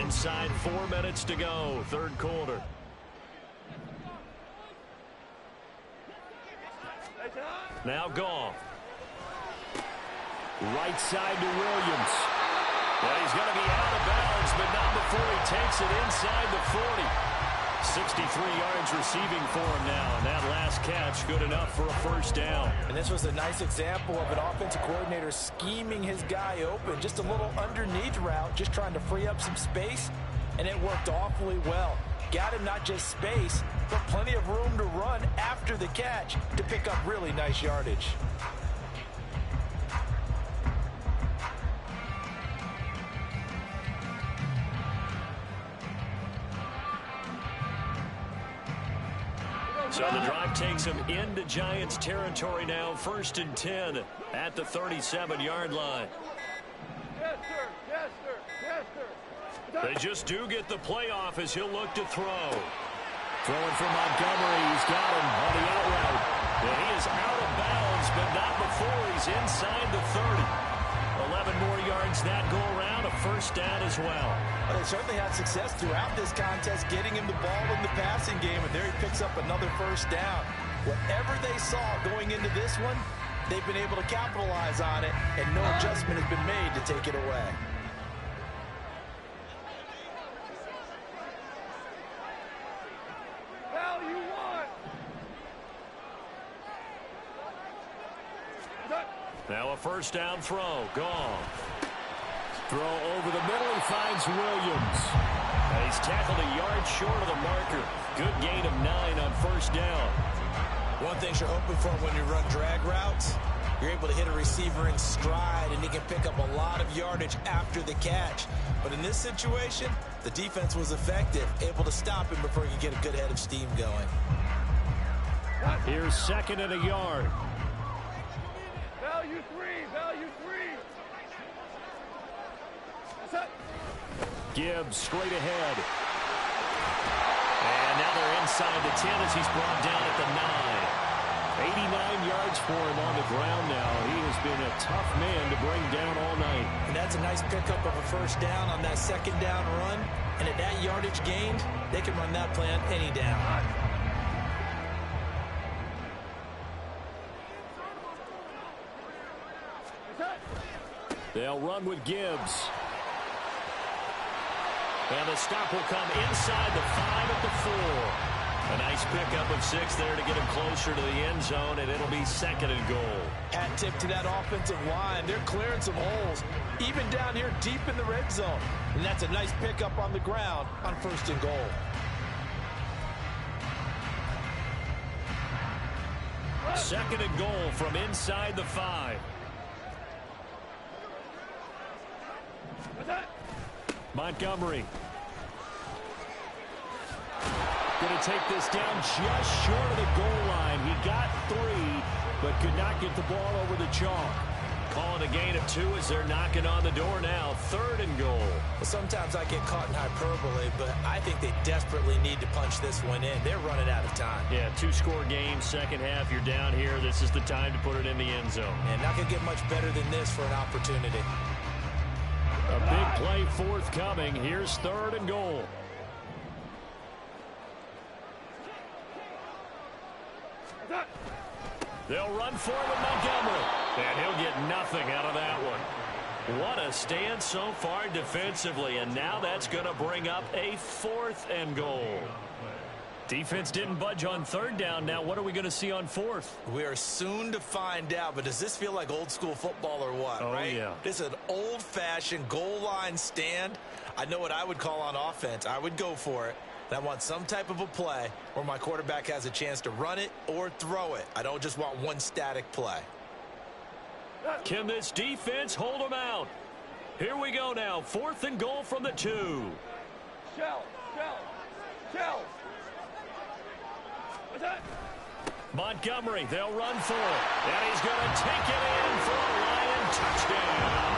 D: Inside 4 minutes to go, 3rd quarter. Now Goff.
A: Right side to Williams.
D: Well, he's going to be out of bounds, but not before he takes it inside the 40. 63 yards receiving for him now, and that last catch good enough for a first down.
C: And this was a nice example of an offensive coordinator scheming his guy open. Just a little underneath route, just trying to free up some space, and it worked awfully well. Got him not just space, but plenty of room to run after the catch to pick up really nice yardage.
D: So the drive takes him into Giants territory now. 1st and 10 at the 37-yard line.
E: Yes, sir. Yes, sir. Yes, sir.
D: They just do get the playoff as he'll look to throw.
A: Throwing for Montgomery. He's got him on the out route.
D: And he is out of bounds, but not before he's inside the 30. 11 more yards that go around. A first down as well.
C: Well, they certainly had success throughout this contest getting him the ball in the passing game, and there he picks up another first down. Whatever they saw going into this one, they've been able to capitalize on it, and no adjustment has been made to take it away.
E: Value one.
D: Now a first down throw. Gone.
A: Throw over the middle. He finds Williams.
D: And he's tackled a yard short of the marker. Good gain of 9 on first down.
B: One thing you're hoping for when you run drag routes, you're able to hit a receiver in stride, and he can pick up a lot of yardage after the catch. But in this situation, the defense was effective, able to stop him before he could get a good head of steam going.
A: Here's 2nd and a yard.
E: Value three. Value three. That's it.
A: Gibbs straight ahead.
D: And now they're inside the 10 as he's brought down at the 9.
A: 89 yards for him on the ground now. He has been a tough man to bring down all night.
B: And that's a nice pickup of a first down on that 2nd down run. And at that yardage gained, they can run that play on any down.
A: They'll run with Gibbs.
D: And the stop will come inside the 5 at the 4. A nice pickup of 6 there to get him closer to the end zone, and it'll be 2nd and goal.
C: Hat tip to that offensive line. They're clearing some holes, even down here deep in the red zone. And that's a nice pickup on the ground on 1st and goal.
D: Second and goal from inside the 5.
A: Montgomery. Going to take this down just short of the goal line. He got 3, but could not get the ball over the chalk.
D: Calling a gain of 2 as they're knocking on the door now. 3rd and goal.
B: Well, sometimes I get caught in hyperbole, but I think they desperately need to punch this one in. They're running out of time.
D: Yeah, 2-score game, second half. You're down here. This is the time to put it in the end zone.
B: And not going to get much better than this for an opportunity.
A: A big play forthcoming. Here's 3rd and goal.
D: They'll run for it with Montgomery. And he'll get nothing out of that one. What a stand so far defensively. And now that's going to bring up a 4th and goal. Defense didn't budge on 3rd down. Now what are we going to see on 4th?
B: We are soon to find out, but does this feel like old school football or what?
D: Oh,
B: right?
D: Yeah.
B: This is an old-fashioned goal line stand. I know what I would call on offense. I would go for it. And I want some type of a play where my quarterback has a chance to run it or throw it. I don't just want one static play.
D: Can this defense hold them out? Here we go now. 4th and goal from the 2.
E: Shell.
D: Montgomery, they'll run for it. And he's going to take it in for a Lion touchdown.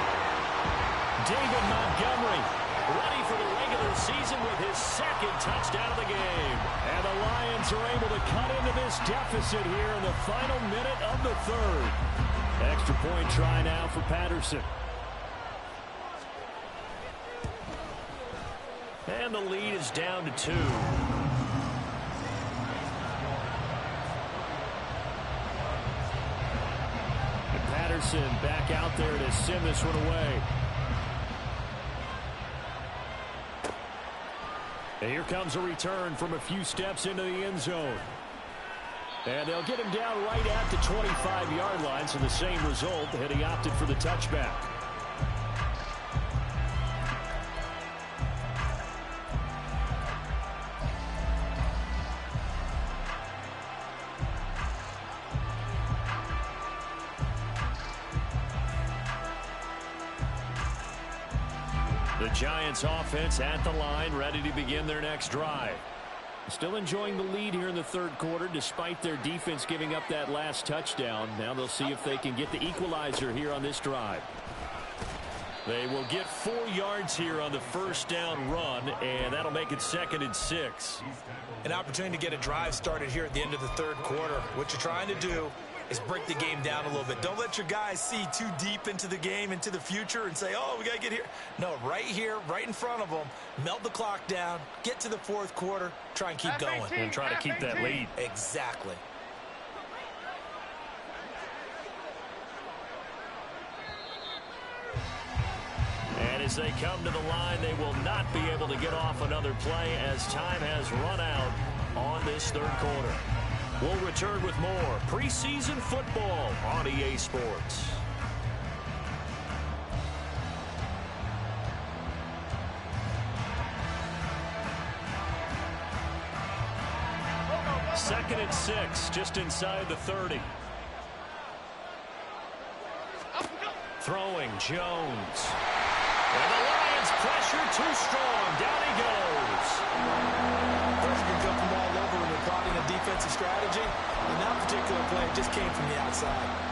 D: David Montgomery ready for the regular season with his 2nd touchdown of the game. And the Lions are able to cut into this deficit here in the final minute of the 3rd. Extra point try now for Patterson. And the lead is down to 2. Patterson back out there to send this one away. And here comes a return from a few steps into the end zone. And they'll get him down right at the 25-yard line, so the same result, and he opted for the touchback. The Giants offense at the line, ready to begin their next drive. Still enjoying the lead here in the 3rd quarter, despite their defense giving up that last touchdown. Now they'll see if they can get the equalizer here on this drive. They will get 4 yards here on the 1st down run, and that'll make it 2nd and 6.
B: An opportunity to get a drive started here at the end of the 3rd quarter. What you're trying to do is break the game down a little bit. Don't let your guys see too deep into the game, into the future, and say, oh, we got to get here. No, right here, right in front of them, melt the clock down, get to the 4th quarter, try and keep going.
D: And try to keep that lead.
B: Exactly.
D: And as they come to the line, they will not be able to get off another play as time has run out on this 3rd quarter. We'll return with more preseason football on EA Sports. Second and 6, just inside the 30. Throwing Jones. And the Lions pressure too strong. Down he goes.
B: Pressure can come from all over when you're plotting a defensive strategy. And that particular play just came from the outside.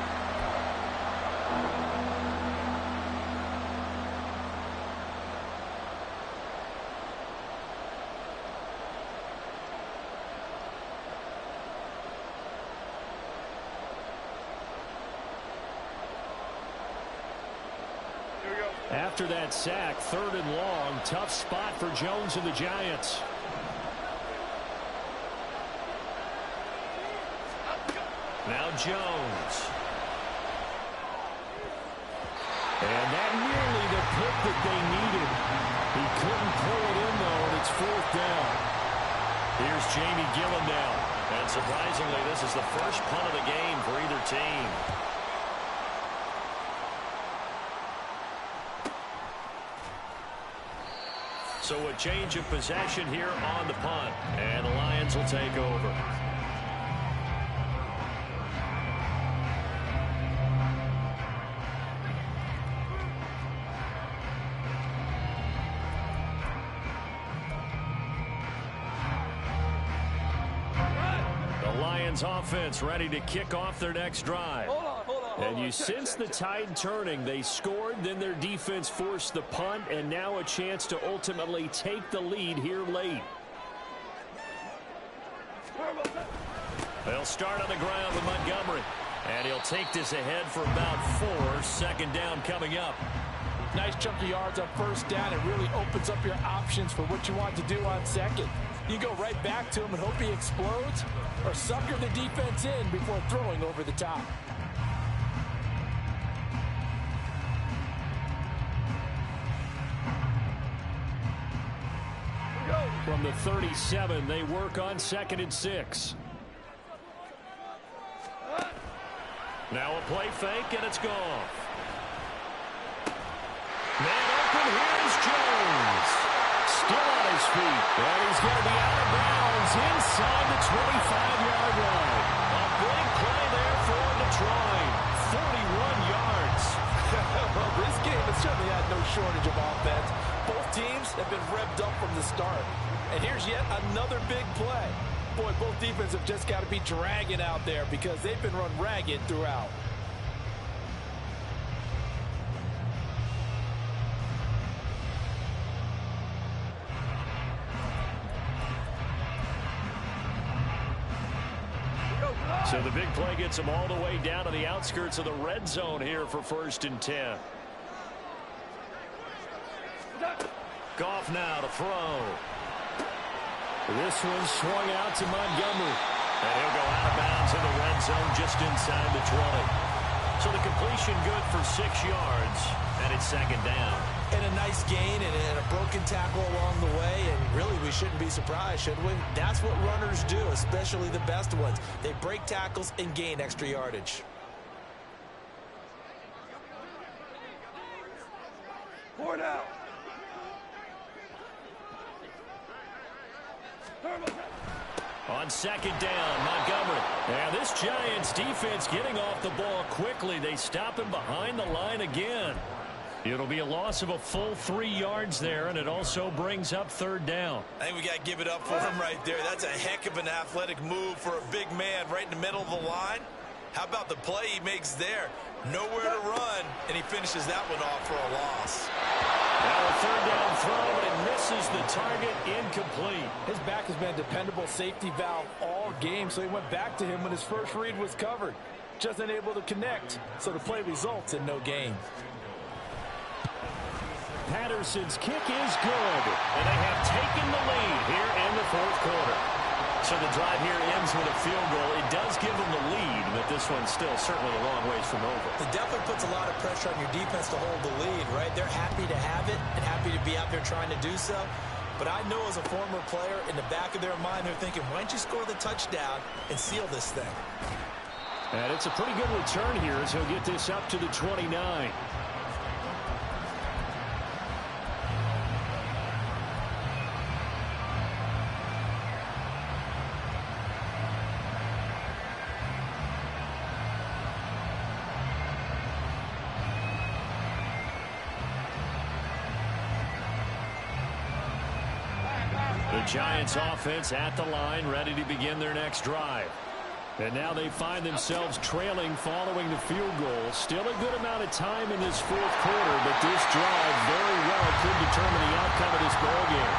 D: After that sack, 3rd and long, tough spot for Jones and the Giants. Now Jones. And that nearly the pick that they needed. He couldn't pull it in, though, and it's 4th down. Here's Jamie Gillen now. And surprisingly, this is the first punt of the game for either team. So a change of possession here on the punt. And the Lions will take over. The Lions offense ready to kick off their next drive. And you sense the tide turning. They scored, then their defense forced the punt, and now a chance to ultimately take the lead here late. They'll start on the ground with Montgomery. And he'll take this ahead for about 4. 2nd down coming up.
C: Nice chunk of yards on 1st down. It really opens up your options for what you want to do on 2nd. You go right back to him and hope he explodes, or sucker the defense in before throwing over the top.
D: From the 37, they work on 2nd and 6. Now a play fake, and it's gone. Man open, here's Jones. Still on his feet, and he's going to be out of bounds inside the 25-yard line. A big play there for Detroit. 41 yards.
C: Well, this game has certainly had no shortage of offense. Both teams have been revved up from the start. And here's yet another big play. Boy, both defenses have just got to be dragging out there because they've been run ragged throughout.
D: So the big play gets them all the way down to the outskirts of the red zone here for 1st and 10. Goff now to throw. This one swung out to Montgomery. And he'll go out of bounds in the red zone just inside the 20. So the completion good for 6 yards, and it's 2nd down.
B: And a nice gain and a broken tackle along the way, and really we shouldn't be surprised, should we? That's what runners do, especially the best ones. They break tackles and gain extra yardage.
E: Four out.
D: On 2nd down, Montgomery. And this Giants defense getting off the ball quickly. They stop him behind the line again. It'll be a loss of a full 3 yards there, and it also brings up 3rd down.
B: I think we got to give it up for him right there. That's a heck of an athletic move for a big man right in the middle of the line. How about the play he makes there? Nowhere to run, and he finishes that one off for a loss.
D: Now a 3rd down throw, but it misses the target, incomplete.
C: His back has been a dependable safety valve all game, so he went back to him when his first read was covered. Just unable to connect, so the play results in no gain.
D: Patterson's kick is good, and they have taken the lead here in the 4th quarter. So the drive here ends with a field goal. It does give them the lead, but this one's still certainly a long ways from over.
B: It definitely puts a lot of pressure on your defense to hold the lead, right? They're happy to have it and happy to be out there trying to do so. But I know as a former player, in the back of their mind, they're thinking, why don't you score the touchdown and seal this thing?
D: And it's a pretty good return here as he'll get this up to the 29. The Giants offense at the line, ready to begin their next drive. And now they find themselves trailing following the field goal. Still a good amount of time in this 4th quarter, but this drive very well could determine the outcome of this ballgame.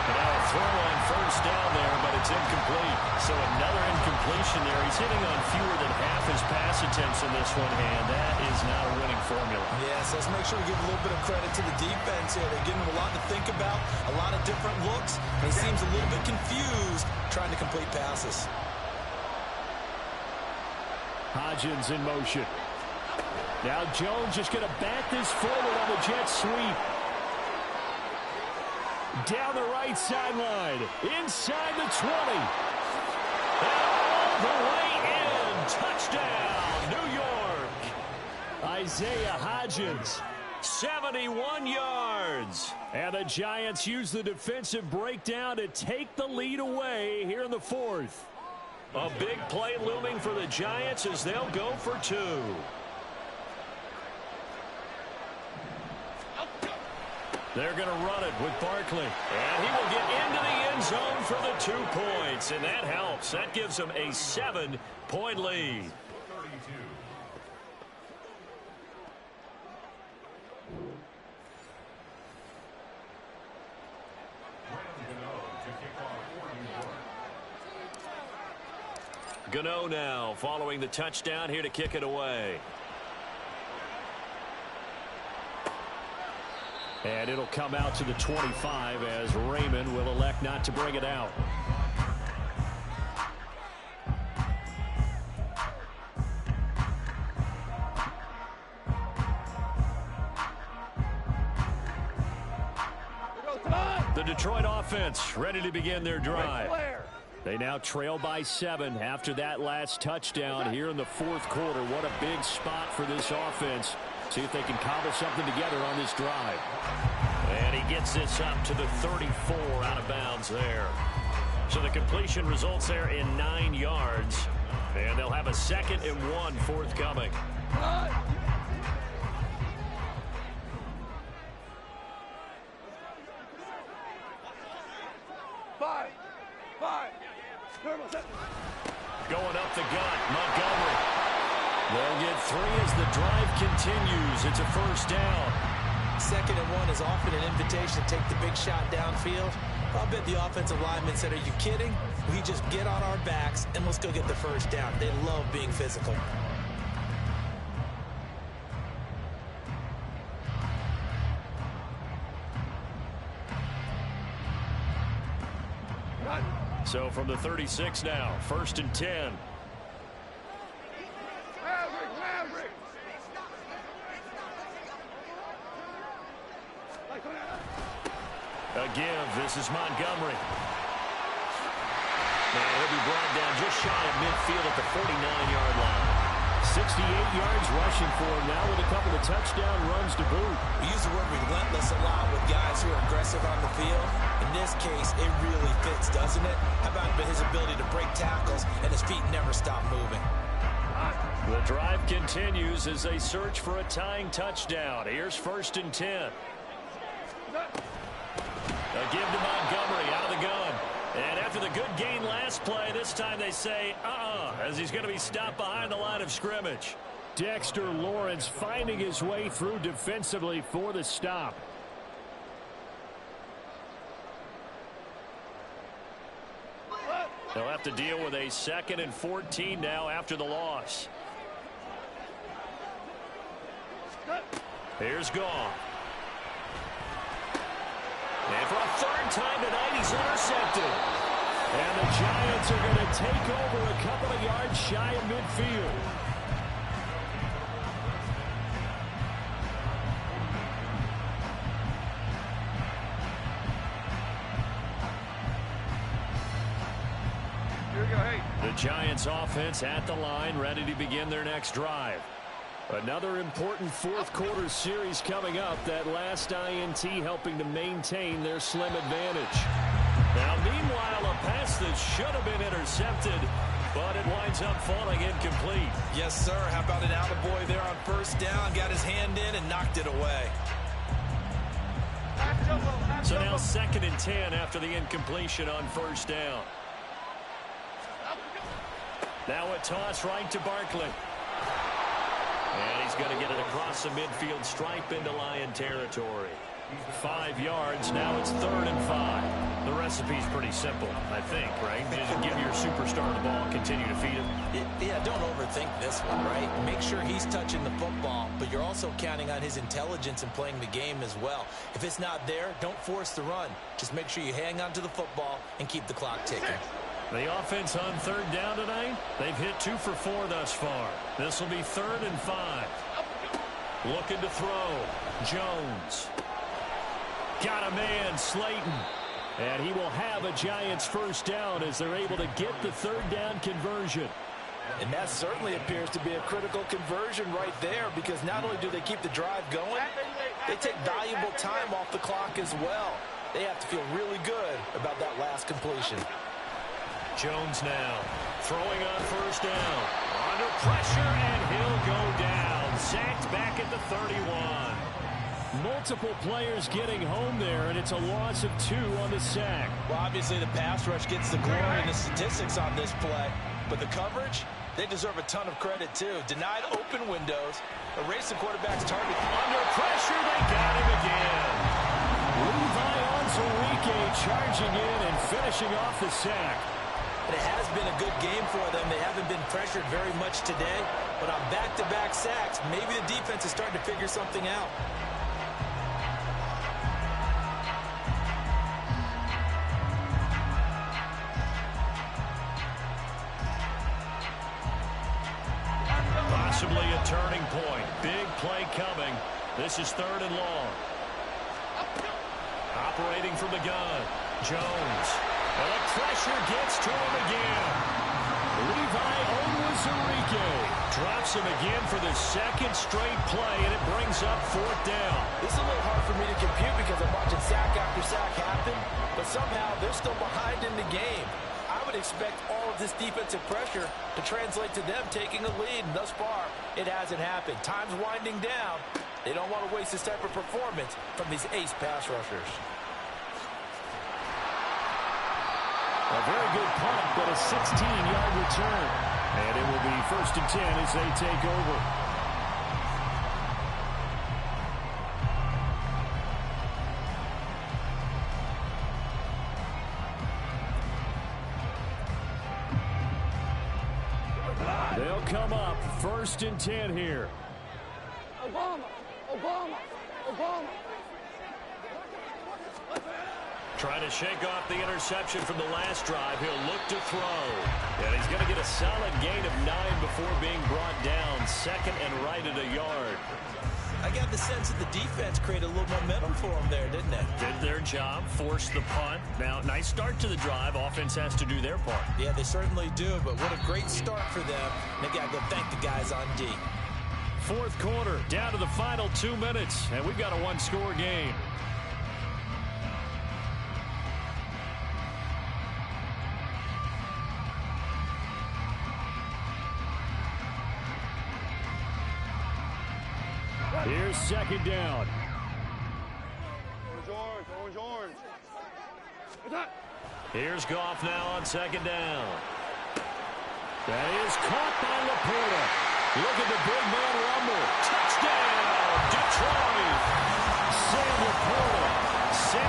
D: And now a throw on 1st down there, but it's incomplete. So another incompletion there. He's hitting on fewer than half his pass attempts in this one, and that is not a winning formula.
B: Yes, let's make sure we give a little bit of credit to the defense here. They're giving him a lot to think about, a lot of different looks, and he seems a little bit confused trying to complete passes.
D: Hodgins in motion. Now Jones just going to bat this forward on the jet sweep. Down the right sideline. Inside the 20. And all the way in. Touchdown, New York. Isaiah Hodgins. 71 yards. And the Giants use the defensive breakdown to take the lead away here in the 4th. A big play looming for the Giants as they'll go for 2. They're going to run it with Barkley. And he will get into the end zone for the 2 points. And that helps. That gives them a 7-point lead. Gano now following the touchdown here to kick it away. And it'll come out to the 25 as Raymond will elect not to bring it out. The Detroit offense ready to begin their drive. They now trail by 7 after that last touchdown here in the fourth quarter. What a big spot for this offense. See if they can cobble something together on this drive. And he gets this up to the 34 out of bounds there. So the completion results there in 9 yards. And they'll have a 2nd and 1 forthcoming. Going up the gut, Montgomery. They'll get 3 as the drive continues. It's a first down.
B: 2nd and 1 is often an invitation to take the big shot downfield. I'll bet the offensive lineman said, are you kidding? We just get on our backs and let's go get the first down. They love being physical.
D: So from the 36 now, 1st and 10. A give. This is Montgomery. Now he'll be brought down just shy of midfield at the 49-yard line. 68 yards rushing for him now with a couple of touchdown runs to boot.
B: We use the word relentless a lot with guys who are aggressive on the field. In this case, it really fits, doesn't it? How about his ability to break tackles and his feet never stop moving?
D: The drive continues as they search for a tying touchdown. Here's 1st and 10. A give to Montgomery out of the gun. And after the good gain last play, this time they say, as he's going to be stopped behind the line of scrimmage. Dexter Lawrence finding his way through defensively for the stop. They'll have to deal with a 2nd and 14 now after the loss. Here's Goff. And for a 3rd time tonight, he's intercepted. And the Giants are going to take over a couple of yards shy of midfield. The Giants offense at the line, ready to begin their next drive. Another important fourth quarter series coming up. That last INT helping to maintain their slim advantage. Now, meanwhile, a pass that should have been intercepted, but it winds up falling incomplete.
B: Yes, sir. How about an attaboy there on 1st down? Got his hand in and knocked it away.
D: So now 2nd and 10 after the incompletion on 1st down. Now a toss right to Barkley. And he's going to get it across the midfield stripe into Lion territory. 5 yards. Now it's 3rd and 5. The recipe's pretty simple, I think, right? Just give your superstar the ball, continue to feed him.
B: Yeah, don't overthink this one, right? Make sure he's touching the football, but you're also counting on his intelligence in playing the game as well. If it's not there, don't force the run. Just make sure you hang on to the football and keep the clock ticking.
D: The offense on 3rd down tonight, they've hit 2 for 4 thus far. This will be 3rd and 5. Looking to throw. Jones. Got a man, Slayton. And he will have a Giants first down as they're able to get the 3rd down conversion.
C: And that certainly appears to be a critical conversion right there, because not only do they keep the drive going, they take valuable time off the clock as well. They have to feel really good about that last completion.
D: Jones now throwing on 1st down. Under pressure, and he'll go down. Sacked back at the 31. Multiple players getting home there, and it's a loss of 2 on the sack.
C: Well, obviously the pass rush gets the glory and the statistics on this play, but the coverage, they deserve a ton of credit too. Denied open windows, erased the quarterback's target.
D: Under pressure, they got him again. Levi Onwuzurike charging in and finishing off the sack.
B: It has been a good game for them. They haven't been pressured very much today, but on back-to-back sacks, maybe the defense is starting to figure something out.
D: Possibly a turning point. Big play coming. This is 3rd and long. Operating from the gun. Jones. And the pressure gets to him again. Levi Onwuzurike drops him again for the second straight play, and it brings up fourth down.
C: This is a little hard for me to compute because I'm watching sack after sack happen, but somehow they're still behind in the game. I would expect all of this defensive pressure to translate to them taking a lead, and thus far, it hasn't happened. Time's winding down. They don't want to waste this type of performance from these ace pass rushers.
A: A very good punt, but a 16-yard return. And it will be 1st and 10 as they take over. They'll come up 1st and 10 here.
E: Obama, Obama, Obama.
D: Trying to shake off the interception from the last drive. He'll look to throw. And he's going to get a solid gain of 9 before being brought down. Second and right at a yard.
B: I got the sense that the defense created a little momentum for them there, didn't it?
D: Did their job, forced the punt. Now, nice start to the drive. Offense has to do their part.
B: Yeah, they certainly do, but what a great start for them. They got to go thank the guys on D.
D: Fourth quarter, down to the final 2 minutes, and we've got a one-score game.
A: Here's second down.
E: Orange, orange, orange.
D: Here's Goff now on second down.
A: That is caught by Laporta. Look at the big man rumble. Touchdown, Detroit. Sam Laporta, 65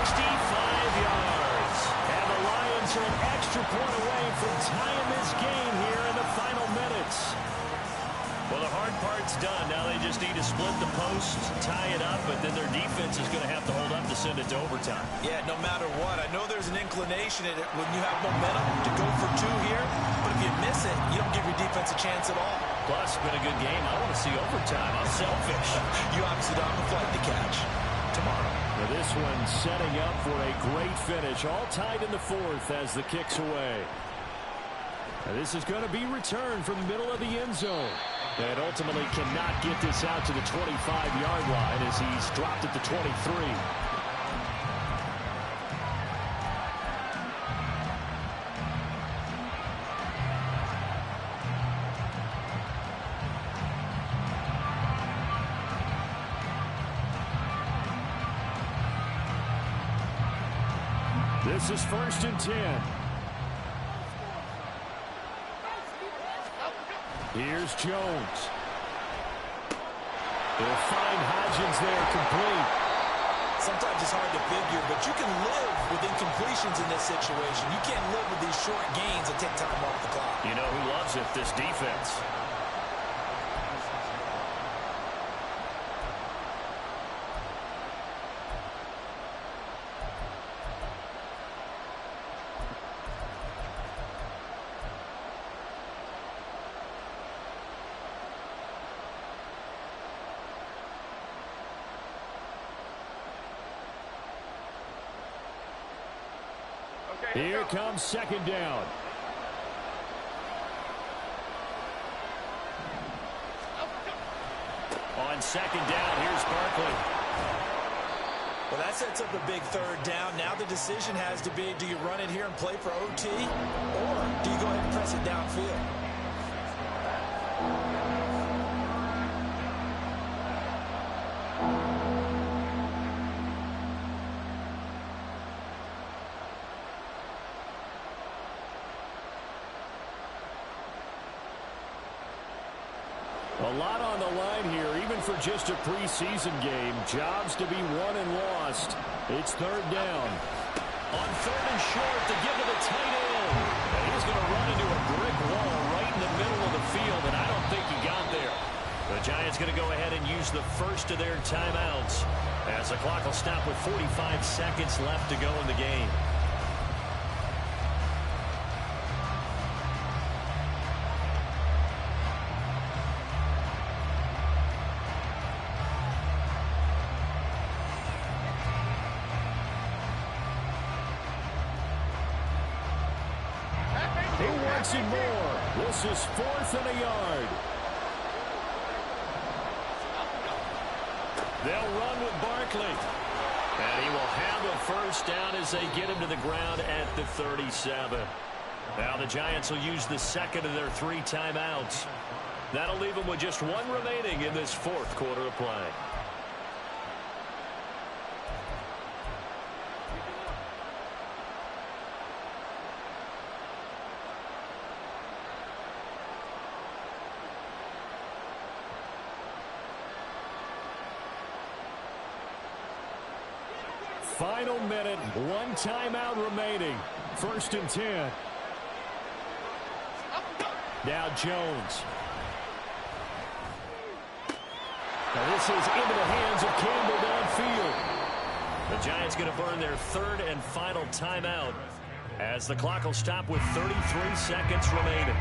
A: yards. And the Lions are an extra point away from tying this game here in the final minutes.
D: Well, the hard part's done. Now they just need to split the post, tie it up, but then their defense is going to have to hold up to send it to overtime.
B: Yeah, no matter what. I know there's an inclination in it when you have momentum to go for 2 here, but if you miss it, you don't give your defense a chance at all.
D: Plus, it's been a good game. I want to see overtime. I'm selfish.
B: You obviously don't have a flight to catch tomorrow.
A: Now this one setting up for a great finish. All tied in the fourth as the kick's away. Now this is going to be returned from the middle of the end zone. And ultimately cannot get this out to the 25-yard line as he's dropped at the 23. This is 1st and 10. Here's Jones. They'll find Hodgins there complete.
B: Sometimes it's hard to figure, but you can live with incompletions in this situation. You can't live with these short gains and take time off the clock.
D: You know who loves it? This defense.
A: Here comes second down.
D: On second down, here's Barkley.
B: Well, that sets up a big third down. Now the decision has to be, do you run it here and play for OT, or do you go ahead and press it downfield?
A: A lot on the line here, even for just a preseason game. Jobs to be won and lost. It's third down.
D: On third and short to give to the tight end. And he's going to run into a brick wall right in the middle of the field, and I don't think he got there. The Giants going to go ahead and use the first of their timeouts as the clock will stop with 45 seconds left to go in the game.
A: Jackson Moore. This is 4th and a yard. They'll run with Barkley. And he will have a first down as they get him to the ground at the 37. Now the Giants will use the second of their 3 timeouts. That'll leave them with just 1 remaining in this 4th quarter of play. Final minute, 1 timeout remaining. 1st and 10. Now Jones. Now this is into the hands of Campbell downfield. The Giants going to burn their 3rd and final timeout as the clock will stop with 33 seconds remaining.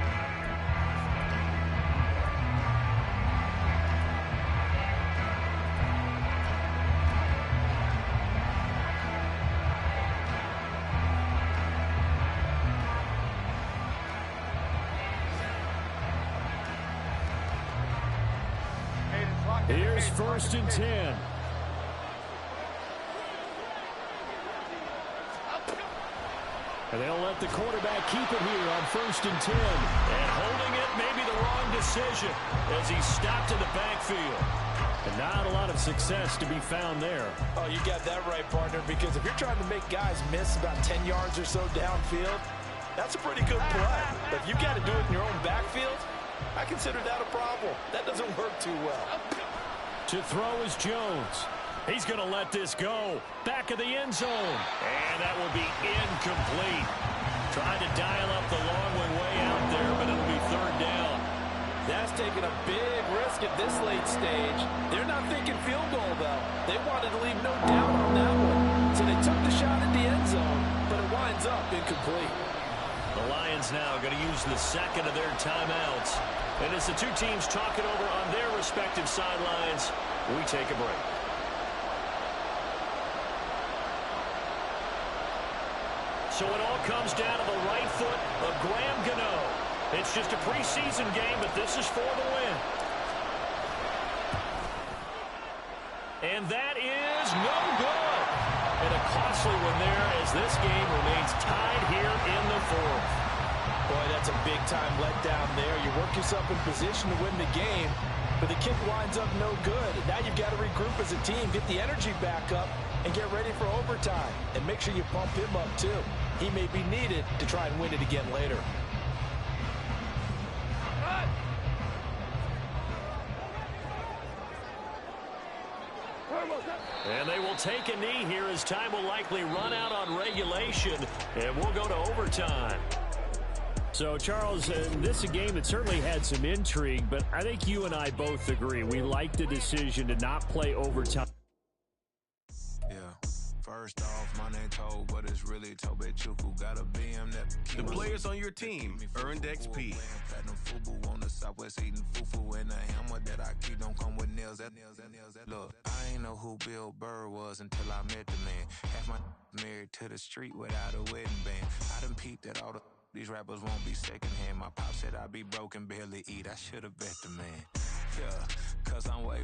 A: Here's 1st and 10. And they'll let the quarterback keep it here on 1st and 10. And holding it may be the wrong decision as he stopped in the backfield. And not a lot of success to be found there.
C: Oh, you got that right, partner, because if you're trying to make guys miss about 10 yards or so downfield, that's a pretty good play. But if you got to do it in your own backfield, I consider that a problem. That doesn't work too well.
A: To throw is Jones. He's going to let this go. Back of the end zone. And that will be incomplete. Tried to dial up the long way out there, but it'll be 3rd down.
C: That's taking a big risk at this late stage. They're not thinking field goal, though. They wanted to leave no doubt on that one. So they took the shot at the end zone, but it winds up incomplete.
A: The Lions now going to use the second of their timeouts. And as the 2 teams talk it over on their respective sidelines, we take a break. So it all comes down to the right foot of Graham Gano. It's just a preseason game, but this is for the win. And that is no good. And a costly one there as this game remains tied here in the 4th.
C: Boy, that's a big-time letdown there. You work yourself in position to win the game, but the kick winds up no good. And now you've got to regroup as a team, get the energy back up, and get ready for overtime. And make sure you pump him up, too. He may be needed to try and win it again later.
A: And they will take a knee here as time will likely run out on regulation, and we'll go to overtime. So, Charles, this is a game that certainly had some intrigue, but I think you and I both agree. We like the decision to not play overtime.
G: Yeah. First off, my name Toe, but it's really Tobe Chuku. Got a BM that
H: the players on your team earned XP.
G: Platinum FUBU on the Southwest eating fufu, and the hammer that I keep don't come with nails. Look, I ain't know who Bill Burr was until I met the man. Half my married to the street without a wedding band. I done peeped at all these rappers won't be secondhand. My pop said I'd be broken, barely eat. I should have bet the man. Yeah, cause I'm way